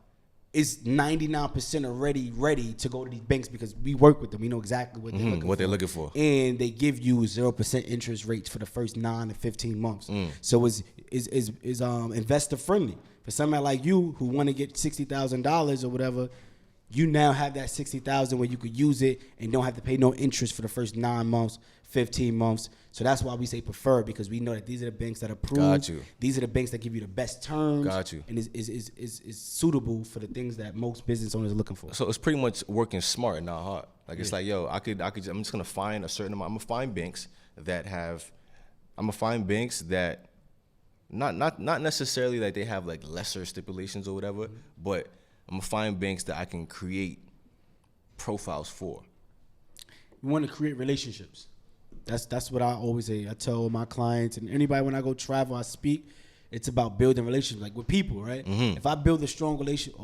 it's 99% already ready to go to these banks because we work with them. We know exactly what they're looking for. And they give you 0% interest rates for the first 9 to 15 months. So it's investor friendly. For somebody like you who want to get $60,000 or whatever, you now have that $60,000 where you could use it and don't have to pay no interest for the first 9 months, 15 months. So that's why we say preferred, because we know that these are the banks that approve. Got you. These are the banks that give you the best terms. Got you. And is suitable for the things that most business owners are looking for. So it's pretty much working smart and not hard. Like it's like, yo, I'm just gonna find a certain amount. I'm gonna find banks that not necessarily like they have like lesser stipulations or whatever, but I'm gonna find banks that I can create profiles for. You want to create relationships. That's what I always say. I tell my clients and anybody when I go travel, I speak. It's about building relationships, like with people, right? If I build a strong relationship,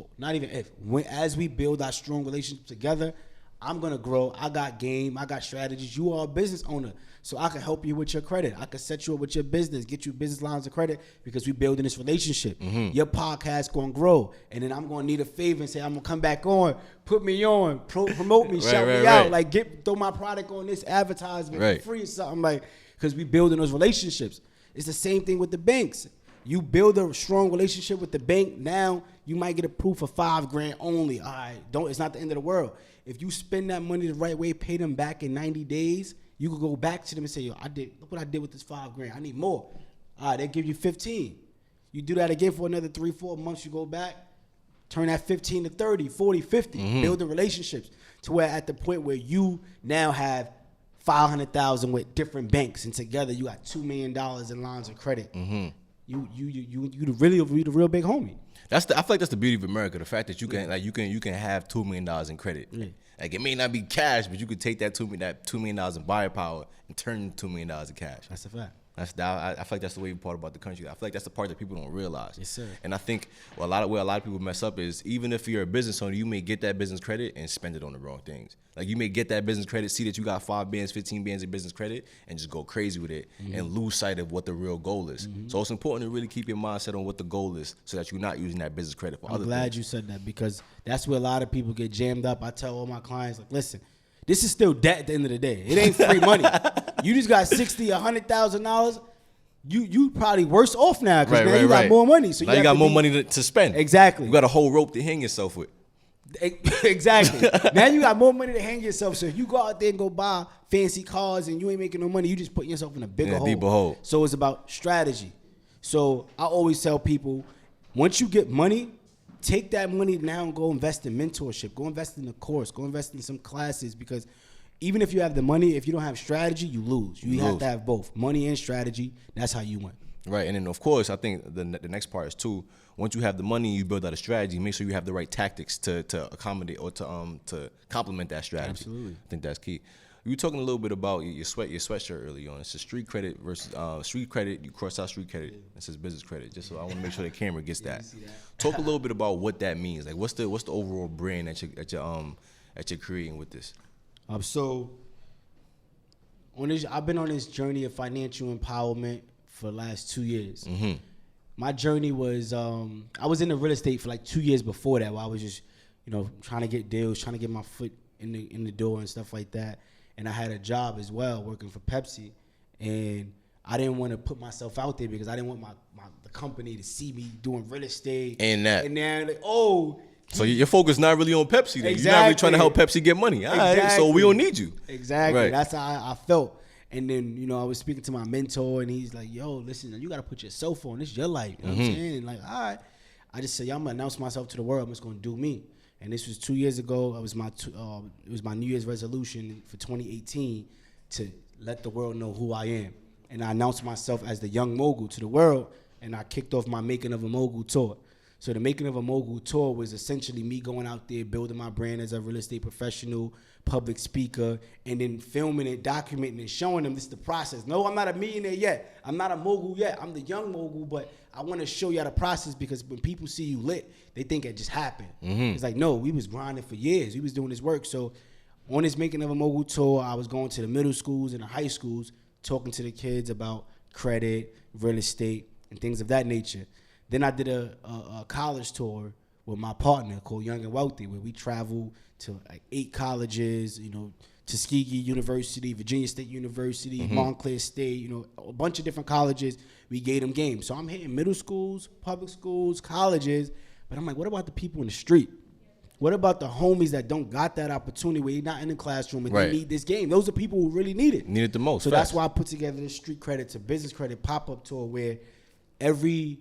as we build our strong relationship together, I'm gonna grow. I got game. I got strategies. You are a business owner, so I can help you with your credit. I can set you up with your business, get you business lines of credit because we building this relationship. Your podcast gonna grow, and then I'm gonna need a favor and say I'm gonna come back on, put me on, promote me, shout me out, like throw my product on this advertisement for free or something, like because we building those relationships. It's the same thing with the banks. You build a strong relationship with the bank. Now you might get approved for $5,000 only. All right, it's not the end of the world. If you spend that money the right way, pay them back in 90 days, you could go back to them and say, yo, look what I did with this $5,000. I need more. All right, they give you 15. You do that again for another 3-4 months, you go back, turn that 15 to 30, 40, 50, build the relationships to where at the point where you now have $500,000 with different banks and together you got $2 million in lines of credit. You the real big homie. I feel like that's the beauty of America. The fact that you can have $2 million in credit. Like it may not be cash, but you could take that $2 million in buyer power and turn $2 million in cash. That's a fact. I feel like that's the way part about the country. I feel like that's the part that people don't realize. Yes, sir. And I think where a lot of people mess up is even if you're a business owner, you may get that business credit and spend it on the wrong things. Like you may get that business credit, see that you got 5 bands, 15 bands in business credit, and just go crazy with it and lose sight of what the real goal is. So it's important to really keep your mindset on what the goal is, so that you're not using that business credit for other things. I'm glad you said that because that's where a lot of people get jammed up. I tell all my clients, like, listen, this is still debt at the end of the day. It ain't free money. You just got $60,000, $100,000. You probably worse off now because now you got more money. So now you got more money to spend. Exactly. You got a whole rope to hang yourself with. Exactly. Now you got more money to hang yourself. So if you go out there and go buy fancy cars and you ain't making no money, you just putting yourself in a deeper hole. So it's about strategy. So I always tell people, once you get money, take that money now and go invest in mentorship. Go invest in a course. Go invest in some classes because even if you have the money, if you don't have strategy, you lose. You have to have both money and strategy. That's how you win. Right, and then of course, I think the next part is too. Once you have the money, you build out a strategy. Make sure you have the right tactics to accommodate or to complement that strategy. Absolutely, I think that's key. You were talking a little bit about your sweatshirt early on. It's a street credit versus street credit. You cross out street credit. It says business credit. Just so I want to make sure the camera gets that. Talk a little bit about what that means. Like, what's the overall brand that you're creating with this? So I've been on this journey of financial empowerment for the last 2 years. My journey was I was in the real estate for like 2 years before that, while I was just trying to get deals, trying to get my foot in the door and stuff like that. And I had a job as well working for Pepsi, and I didn't want to put myself out there because I didn't want the company to see me doing real estate and that. And they're like, oh. So your focus not really on Pepsi then. Exactly. You're not really trying to help Pepsi get money. All right, so we don't need you. Exactly. Right. That's how I felt. And then, I was speaking to my mentor, and he's like, yo, listen, you got to put yourself on. This is your life. You know what I'm saying? Like, all right. I just said, I'm going to announce myself to the world. I'm just going to do me. And this was 2 years ago. It was my New Year's resolution for 2018 to let the world know who I am. And I announced myself as the Young Mogul to the world, and I kicked off my Making of a Mogul tour. So the Making of a Mogul tour was essentially me going out there, building my brand as a real estate professional, public speaker, and then filming it, documenting it, showing them this is the process. No, I'm not a millionaire yet. I'm not a mogul yet. I'm the young mogul, but I want to show you the process, because when people see you lit, they think it just happened. It's like, no, we was grinding for years. We was doing this work. So on this Making of a Mogul tour, I was going to the middle schools and the high schools, talking to the kids about credit, real estate, and things of that nature. Then I did a college tour with my partner called Young and Wealthy, where we traveled to like 8 colleges, Tuskegee University, Virginia State University, Montclair State, a bunch of different colleges. We gave them games. So I'm hitting middle schools, public schools, colleges, but I'm like, what about the people in the street? What about the homies that don't got that opportunity where you're not in the classroom and they need this game? Those are people who really need it. Need it the most. So that's why I put together this street credit to business credit pop-up tour, where every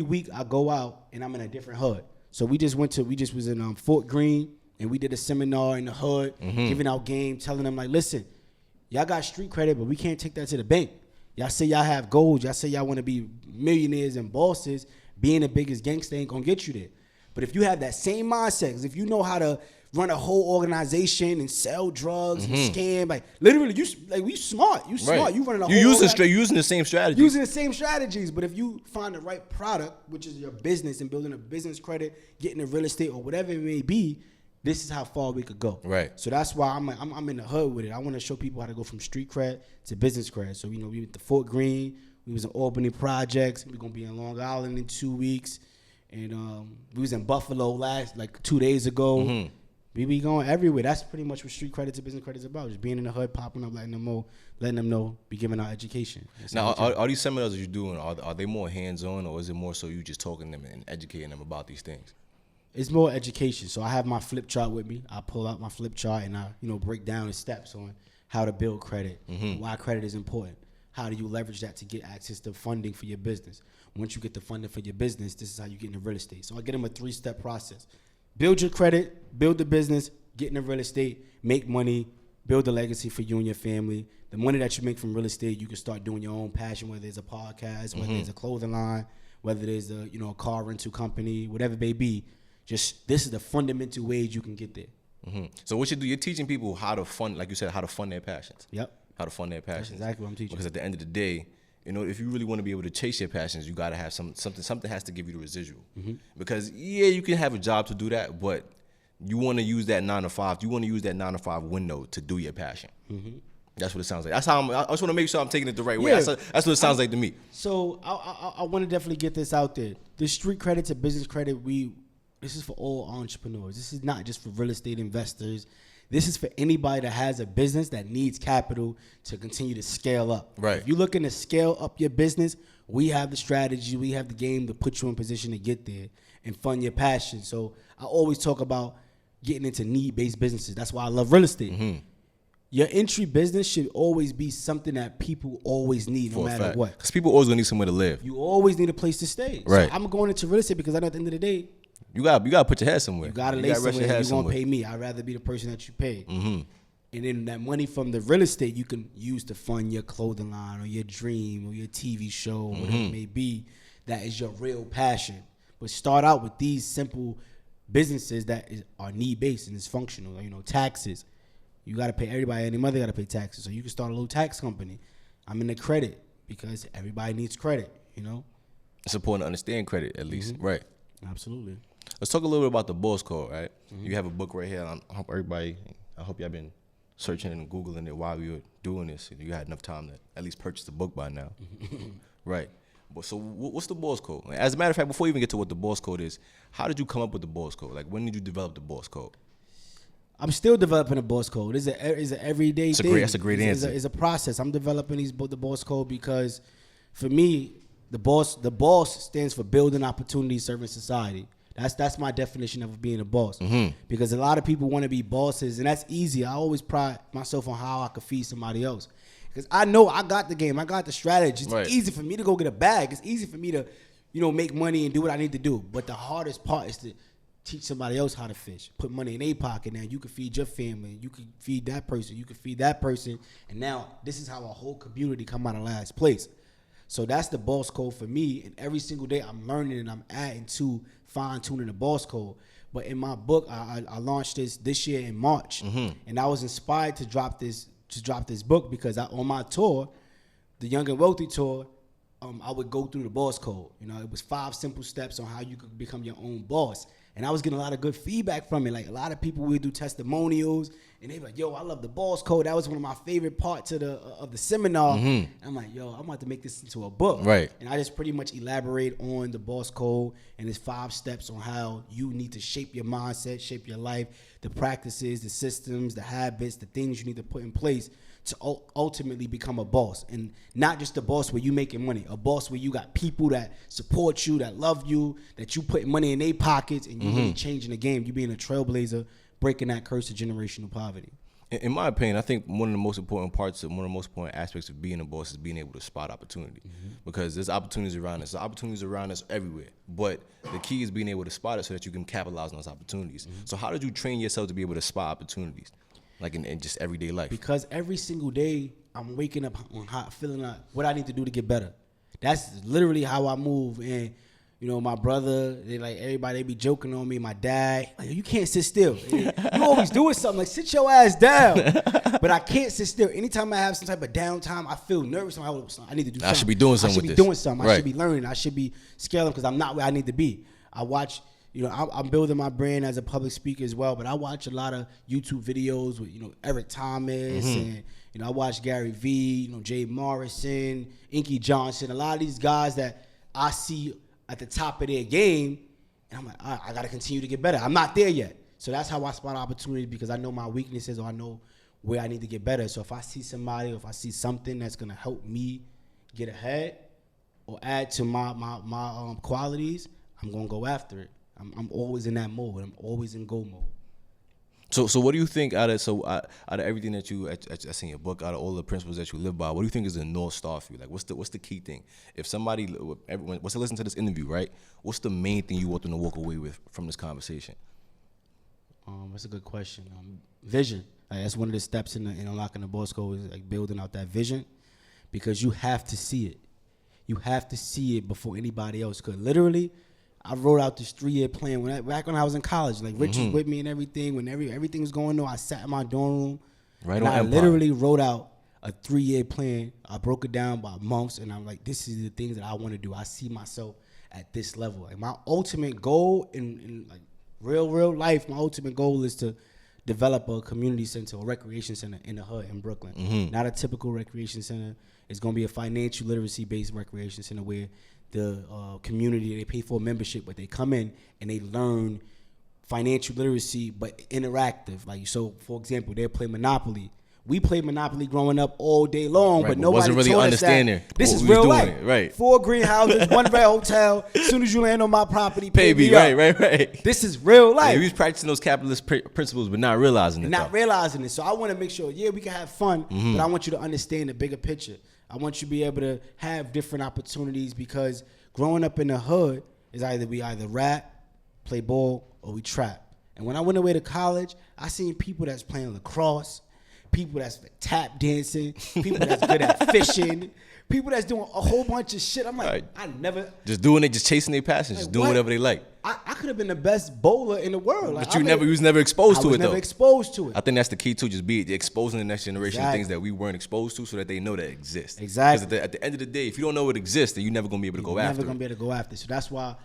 week I go out and I'm in a different hood. So we just was in Fort Greene, and we did a seminar in the hood, giving out game, telling them like, listen, y'all got street credit, but we can't take that to the bank. Y'all say y'all have goals. Y'all say y'all want to be millionaires and bosses. Being the biggest gangster ain't gonna get you there. But if you have that same mindset, 'cause if you know how to run a whole organization and sell drugs and scam, like literally, you smart. You smart. Right. You running a whole. Using the same strategy. Using the same strategies, but if you find the right product, which is your business, and building a business credit, getting a real estate or whatever it may be, this is how far we could go. Right. So that's why I'm in the hood with it. I want to show people how to go from street cred to business cred. So we went to Fort Greene, we was in Albany Projects. We're gonna be in Long Island in 2 weeks, and we was in Buffalo 2 days ago. We be going everywhere. That's pretty much what street credit to business credit is about. Just being in the hood, popping up, letting them know, be giving out education. Now, are these seminars that you're doing, are they more hands-on, or is it more so you just talking to them and educating them about these things? It's more education. So I have my flip chart with me. I pull out my flip chart and I, break down the steps on how to build credit, why credit is important. How do you leverage that to get access to funding for your business? Once you get the funding for your business, this is how you get into real estate. So I get them a 3-step process. Build your credit, build the business, get into real estate, make money, build a legacy for you and your family. The money that you make from real estate, you can start doing your own passion, whether it's a podcast, whether it's a clothing line, whether there's a car rental company, whatever it may be. Just this is the fundamental ways you can get there. So what you do, you're teaching people how to fund, like you said, how to fund their passions. Yep. How to fund their passions. That's exactly what I'm teaching. Because at the end of the day, if you really want to be able to chase your passions, you got to have something has to give you the residual. Because you can have a job to do that, but you want to use that 9 to 5. You want to use that 9 to 5 window to do your passion. That's what it sounds like. That's how I just want to make sure I'm taking it the right way. That's what it sounds like to me. So I want to definitely get this out there. The street credit to business credit, this is for all entrepreneurs. This is not just for real estate investors. This is for anybody that has a business that needs capital to continue to scale up. Right. If you're looking to scale up your business, we have the strategy, we have the game to put you in position to get there and fund your passion. So I always talk about getting into need-based businesses. That's why I love real estate. Your entry business should always be something that people always need, no matter what. Because people always gonna need somewhere to live. You always need a place to stay. Right. So I'm going into real estate because I know at the end of the day, you gotta put your head somewhere. you gotta lay somewhere. You're gonna pay me. I'd rather be the person that you pay. And then that money from the real estate you can use to fund your clothing line or your dream or your TV show, whatever it may be. That is your real passion. But start out with these simple businesses that are need-based and is functional. Taxes. You gotta pay everybody. Any mother gotta pay taxes. So you can start a little tax company. I'm in the credit because everybody needs credit. It's important to understand credit at least, right? Absolutely. Let's talk a little bit about the boss code, right? You have a book right here. I hope y'all been searching and Googling it while we were doing this. You had enough time to at least purchase the book by now. Right. But so what's the boss code? As a matter of fact, before you even get to what the boss code is, how did you come up with the boss code? Like, when did you develop the boss code? I'm still developing a boss code. It's an everyday thing. That's a great answer. It's a process. I'm developing the boss code because, for me, the boss stands for building opportunity, serving society. That's my definition of being a boss. Because a lot of people want to be bosses, and that's easy. I always pride myself on how I could feed somebody else. Because I know I got the game. I got the strategy. It's easy for me to go get a bag. It's easy for me to, make money and do what I need to do. But the hardest part is to teach somebody else how to fish. Put money in their pocket. Now you can feed your family. You can feed that person. You can feed that person. And now this is how a whole community come out of last place. So that's the boss code for me. And every single day I'm learning and I'm adding to fine tuning the boss code. But in my book, I launched this year in March, and I was inspired to drop this book because on my tour, the Young and Wealthy tour, I would go through the boss code. You know, it was 5 simple steps on how you could become your own boss. And I was getting a lot of good feedback from it. Like a lot of people would do testimonials, and they were like, "Yo, I love the boss code. That was one of my favorite parts of the seminar." And I'm like, "Yo, I'm about to make this into a book." Right. And I just pretty much elaborate on the boss code and its 5 steps on how you need to shape your mindset, shape your life, the practices, the systems, the habits, the things you need to put in place to ultimately become a boss. And not just a boss where you making money, a boss where you got people that support you, that love you, that you putting money in their pockets, and you really changing the game. You being a trailblazer, breaking that curse of generational poverty. In my opinion, I think one of the most important parts of one of the most important aspects of being a boss is being able to spot opportunity, because there's opportunities around us. There's opportunities around us everywhere, but the key is being able to spot it so that you can capitalize on those opportunities. So how did you train yourself to be able to spot opportunities, like in just everyday life? Because every single day I'm waking up on hot, feeling like what I need to do to get better. That's literally how I move. And you know, my brother, everybody, they be joking on me. My dad, like, you can't sit still. You always doing something. Like, sit your ass down. But I can't sit still. Anytime I have some type of downtime, I feel nervous. I need to do something. I should be doing something with this. I should be doing something. Right. I should be learning. I should be scaling because I'm not where I need to be. I watch, you know, I'm building my brand as a public speaker as well, but I watch a lot of YouTube videos with, you know, Eric Thomas and, you know, I watch Gary Vee, you know, Jay Morrison, Inky Johnson, a lot of these guys that I see at the top of their game, and I'm like, I got to continue to get better. I'm not there yet. So that's how I spot opportunities, because I know my weaknesses or I know where I need to get better. So if I see somebody or if I see something that's going to help me get ahead or add to my qualities, I'm going to go after it. I'm always in that mode. I'm always in go mode. So what do you think out of everything that that's in your book, out of all the principles that you live by, what do you think is the North Star for you? Like, what's the key thing? If somebody, everyone wants to listen to this interview, right? What's the main thing you want them to walk away with from this conversation? That's a good question. Vision. Like, that's one of the steps in unlocking the boss code, is like building out that vision, because you have to see it. You have to see it before anybody else could. Literally, I wrote out this 3-year plan back when I was in college. Like, Rich was with me and everything. When everything was going on, I sat in my dorm room. Right and on I Empire. literally wrote out a 3-year plan. I broke it down by months, and I'm like, this is the things that I want to do. I see myself at this level. Like, my ultimate goal in like real life, my ultimate goal is to develop a community center or recreation center in the hood in Brooklyn. Not a typical recreation center. It's going to be a financial literacy-based recreation center where the community, they pay for a membership, but they come in and they learn financial literacy, but interactive. Like, so, for example, they play Monopoly. We played Monopoly growing up all day long, Right, but but nobody wasn't really taught us understanding that this what is we was real doing life. it, right. 4 greenhouses, 1 red hotel. As soon as you land on my property, Pay me, up. right. This is real life. Yeah, we was practicing those capitalist principles, but not realizing it. Not realizing it. So I want to make sure, we can have fun, but I want you to understand the bigger picture. I want you to be able to have different opportunities, because growing up in the hood is we either rap, play ball, or we trap. And when I went away to college, I seen people that's playing lacrosse, people that's tap dancing, people that's good at fishing, people that's doing a whole bunch of shit. I'm like, Right. I never... Just doing it, just chasing their passions, just doing what? whatever they like. I could have been the best bowler in the world. Like, But you was never exposed to it, though. I was never exposed to it. I think that's the key too. Just be exposing the next generation to Exactly. things that we weren't exposed to, so that they know that exist. Exactly. Because at the end of the day, if you don't know it exists, then you're never gonna be able to go You're after never gonna it. be able to go after. So that's why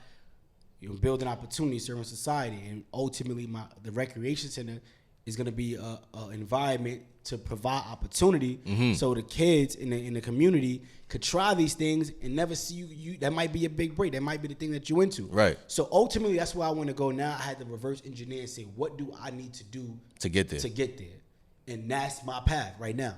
you're building opportunity, serving society, and ultimately, the recreation center is gonna be a environment to provide opportunity, so the kids in the community could try these things and never see you. That might be a big break. That might be the thing that you into. Right. So ultimately, that's where I want to go. Now I had to reverse engineer and say, what do I need to do To get there. And that's my path right now.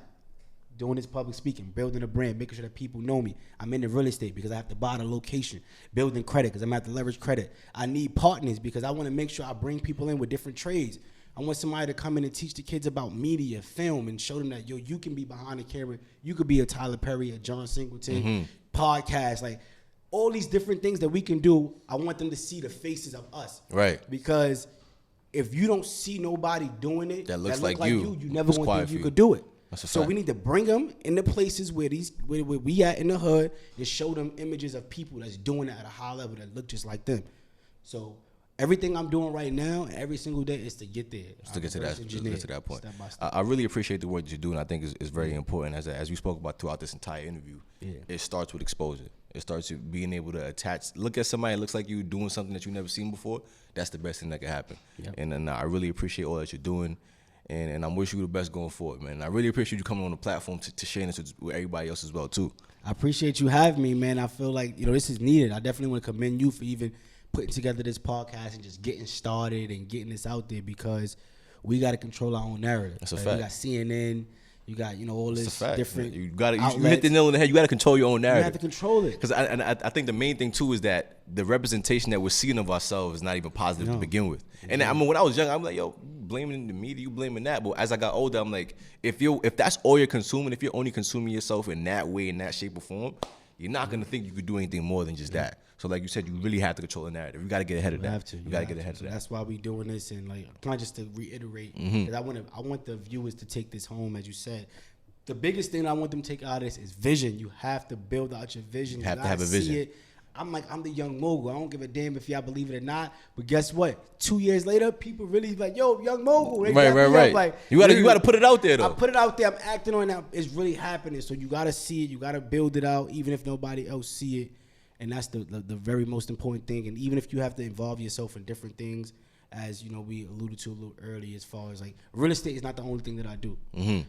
Doing this public speaking, building a brand, making sure that people know me. I'm in the real estate because I have to buy the location. Building credit because I'm going to have to leverage credit. I need partners because I want to make sure I bring people in with different trades. I want somebody to come in and teach the kids about media, film, and show them that, you can be behind the camera. You could be a Tyler Perry, a John Singleton, podcast, like all these different things that we can do. I want them to see the faces of us. Right. Because if you don't see nobody doing it That looks look like you never it's want to quiet think for you you. could do it. That's a So fact. we need to bring them in the places where we at in the hood and show them images of people that's doing it at a high level that look just like them. So everything I'm doing right now, every single day, is to get there. Just to get to that point. Step by step. I really appreciate the work that you're doing. I think is very important. As we spoke about throughout this entire interview, it starts with exposure. It starts with being able to look at somebody that looks like you doing something that you've never seen before. That's the best thing that can happen. Yep. And I really appreciate all that you're doing. And I'm wishing you the best going forward, man. And I really appreciate you coming on the platform to share this with everybody else as well, too. I appreciate you having me, man. I feel like, this is needed. I definitely want to commend you for even putting together this podcast and just getting started and getting this out there, because we got to control our own narrative. That's a fact. You got CNN, you got, all this different You got you outlets. hit the nail on the head. You got to control your own narrative. You have to control it. Because I think the main thing too is that the representation that we're seeing of ourselves is not even positive to begin with. And I mean, when I was young, I'm like, yo, you blaming the media, you blaming that. But as I got older, I'm like, if that's all you're consuming, if you're only consuming yourself in that way, in that shape or form, you're not gonna think you could do anything more than just that. So like you said, you really have to control the narrative. You got to get ahead of that. You have to. You got to get ahead of that. That's why we doing this, and like, not just to reiterate, because I want the viewers to take this home, as you said. The biggest thing I want them to take out of this is vision. You have to build out your vision. You have to have a vision. See it. I'm the Young Mogul. I don't give a damn if y'all believe it or not. But guess what? 2 years later, people really like, yo, Young Mogul. They got me up. Right. Like, You gotta put it out there though. I put it out there. I'm acting on it. It's really happening. So you gotta see it. You gotta build it out, even if nobody else see it. And that's the very most important thing. And even if you have to involve yourself in different things, as we alluded to a little earlier, as far as like real estate is not the only thing that I do.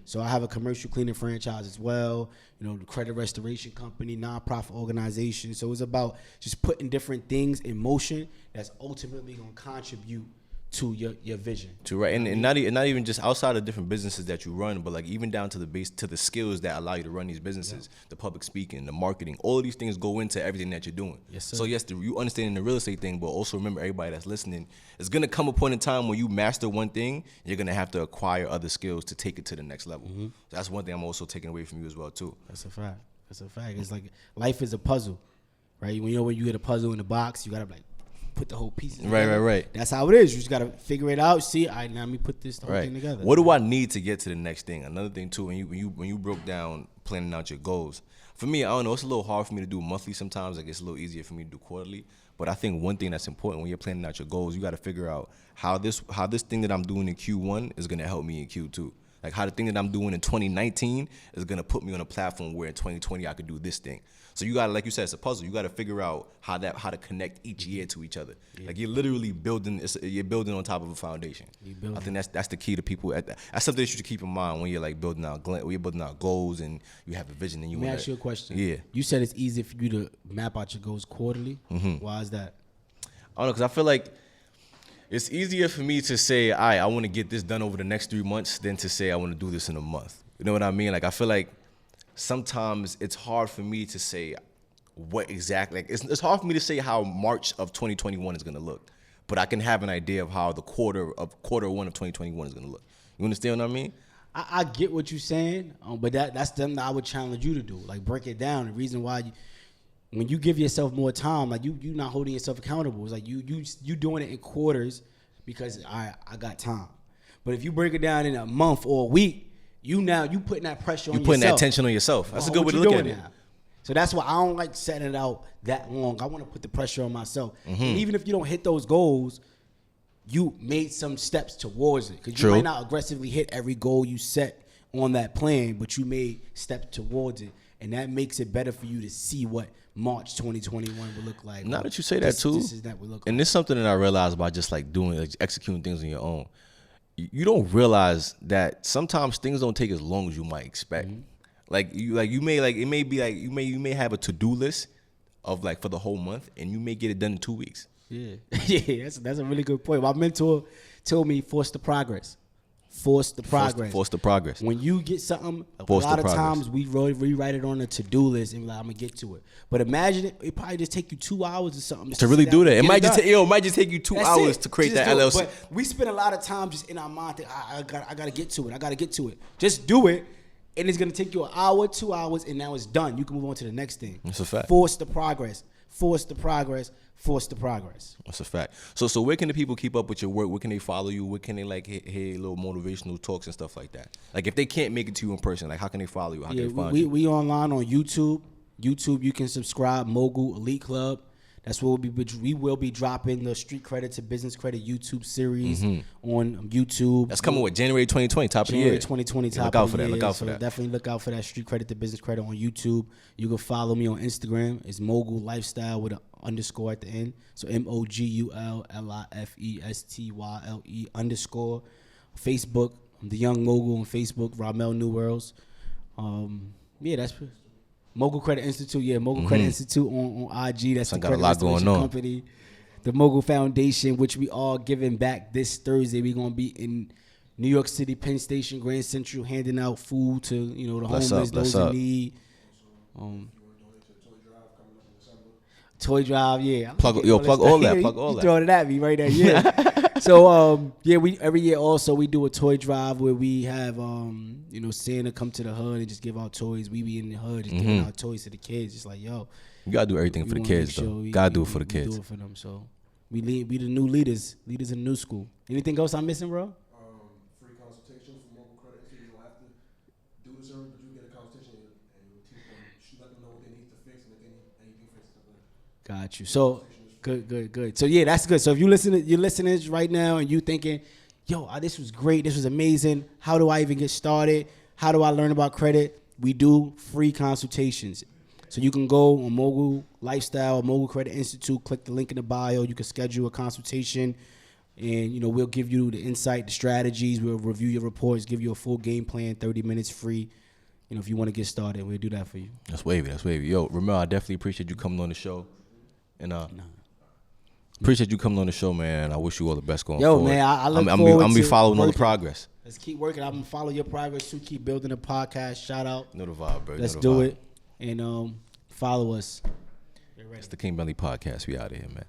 So I have a commercial cleaning franchise as well, the credit restoration company, nonprofit organization. So it's about just putting different things in motion that's ultimately going to contribute to your vision. Right, and not even just outside of different businesses that you run, but like even down to the skills that allow you to run these businesses, the public speaking, the marketing, all of these things go into everything that you're doing. Yes, sir. So yes, you understanding the real estate thing, but also remember, everybody that's listening, it's gonna come a point in time when you master one thing, you're gonna have to acquire other skills to take it to the next level. So that's one thing I'm also taking away from you as well too. That's a fact. It's like life is a puzzle, right? When you hit a puzzle in the box, you gotta like put the whole pieces together. Right. That's how it is. You just gotta figure it out. See, all right, now let me put this whole thing together. What do I need to get to the next thing? Another thing too, when you broke down planning out your goals, for me, I don't know, it's a little hard for me to do monthly sometimes. Like it's a little easier for me to do quarterly. But I think one thing that's important when you're planning out your goals, you got to figure out how this thing that I'm doing in Q1 is gonna help me in Q2. Like how the thing that I'm doing in 2019 is gonna put me on a platform where in 2020 I could do this thing. So you gotta, like you said, it's a puzzle. You gotta figure out how to connect each year to each other. Yeah. Like you're literally building on top of a foundation. I think that's the key to people. That's something that you should keep in mind when you're like building out goals and you have a vision and you. Let me ask you a question. Yeah. You said it's easier for you to map out your goals quarterly. Why is that? I don't know, because I feel like it's easier for me to say, all right, I want to get this done over the next 3 months than to say I want to do this in a month. You know what I mean? Like I feel like sometimes it's hard for me to say what exactly. Like it's hard for me to say how March of 2021 is going to look, but I can have an idea of how the quarter one of 2021 is going to look. You understand what I mean? I get what you're saying, but that's something that I would challenge you to do. Like break it down. The reason why when you give yourself more time, like you're not holding yourself accountable. It's like you doing it in quarters because I got time. But if you break it down in a month or a week, you putting that pressure on yourself. You putting that tension on yourself. That's a good way to look at it. Now. So that's why I don't like setting it out that long. I want to put the pressure on myself. And even if you don't hit those goals, you made some steps towards it. Because you might not aggressively hit every goal you set on that plan, but you made steps towards it. And that makes it better for you to see what March 2021 will look like. Now that you say that too, this is that will look like. And this is something that I realized about just like executing things on your own. You don't realize that sometimes things don't take as long as you might expect. You may have a to-do list of like for the whole month, and you may get it done in 2 weeks. Yeah, that's a really good point. My mentor told me force the progress. Force the progress. When you get something, a lot of times we write it on a to-do list and be like, I'm gonna get to it. But imagine it probably just take you 2 hours or something to really do that. It might just take you 2 hours to create that LLC. But we spend a lot of time just in our mind thinking, I gotta get to it. Just do it, and it's gonna take you an hour, 2 hours, and now it's done. You can move on to the next thing. That's a fact. Force the progress. force the progress. Force the progress. That's a fact. So where can the people keep up with your work? Where can they follow you? Where can they like hear little motivational talks and stuff like that? Like if they can't make it to you in person, like how can they follow you? How can they find you? We online on YouTube. YouTube, you can subscribe. Mogul Elite Club. That's where we will be dropping the Street Credit to Business Credit YouTube series on YouTube. That's coming with January 2020, top of the year. January 2020, top of the year. Look out for that. Definitely look out for that Street Credit to Business Credit on YouTube. You can follow me on Instagram. It's Mogul Lifestyle with an underscore at the end. So MOGULLIFESTYLE_. Facebook, I'm the Young Mogul on Facebook. Ramel Newerls. That's Mogul Credit Institute. Yeah, Mogul Credit Institute on IG. That's the credit restoration company. The Mogul Foundation, which we all giving back this Thursday. We're gonna be in New York City, Penn Station, Grand Central, handing out food to the homeless, those in need. Toy drive, yeah. Plug all that. You throwing it at me right there, yeah. So we every year also we do a toy drive where we have Santa come to the hood and just give out toys. We be in the hood just giving out toys to the kids. Just like, yo, you gotta do everything for the kids though. Gotta do it for the kids. Do it for them. So we the new leaders in the new school. Anything else I'm missing, bro? Free consultation from Mogul Credit Institute. You don't have to do the service, but you get a consultation and you teach them, let them know what they need to fix and if they need anything fixed. Got you. So good. So yeah, that's good. So if you're listening right now and you thinking, yo, this was great, this was amazing. How do I even get started? How do I learn about credit? We do free consultations. So you can go on Mogul Lifestyle, Mogul Credit Institute, click the link in the bio. You can schedule a consultation, and we'll give you the insight, the strategies. We'll review your reports, give you a full game plan, 30 minutes free. If you want to get started, we'll do that for you. That's wavy. Yo, Ramel, I definitely appreciate you coming on the show. And appreciate you coming on the show, man. I wish you all the best going forward. Yo, man, I look forward to I'm be following all the progress. Let's keep working. I'm going to follow your progress, too. Keep building the podcast. Shout out. Know the vibe, bro. Let's do it. And follow us. It's the King Belly Podcast. We out of here, man.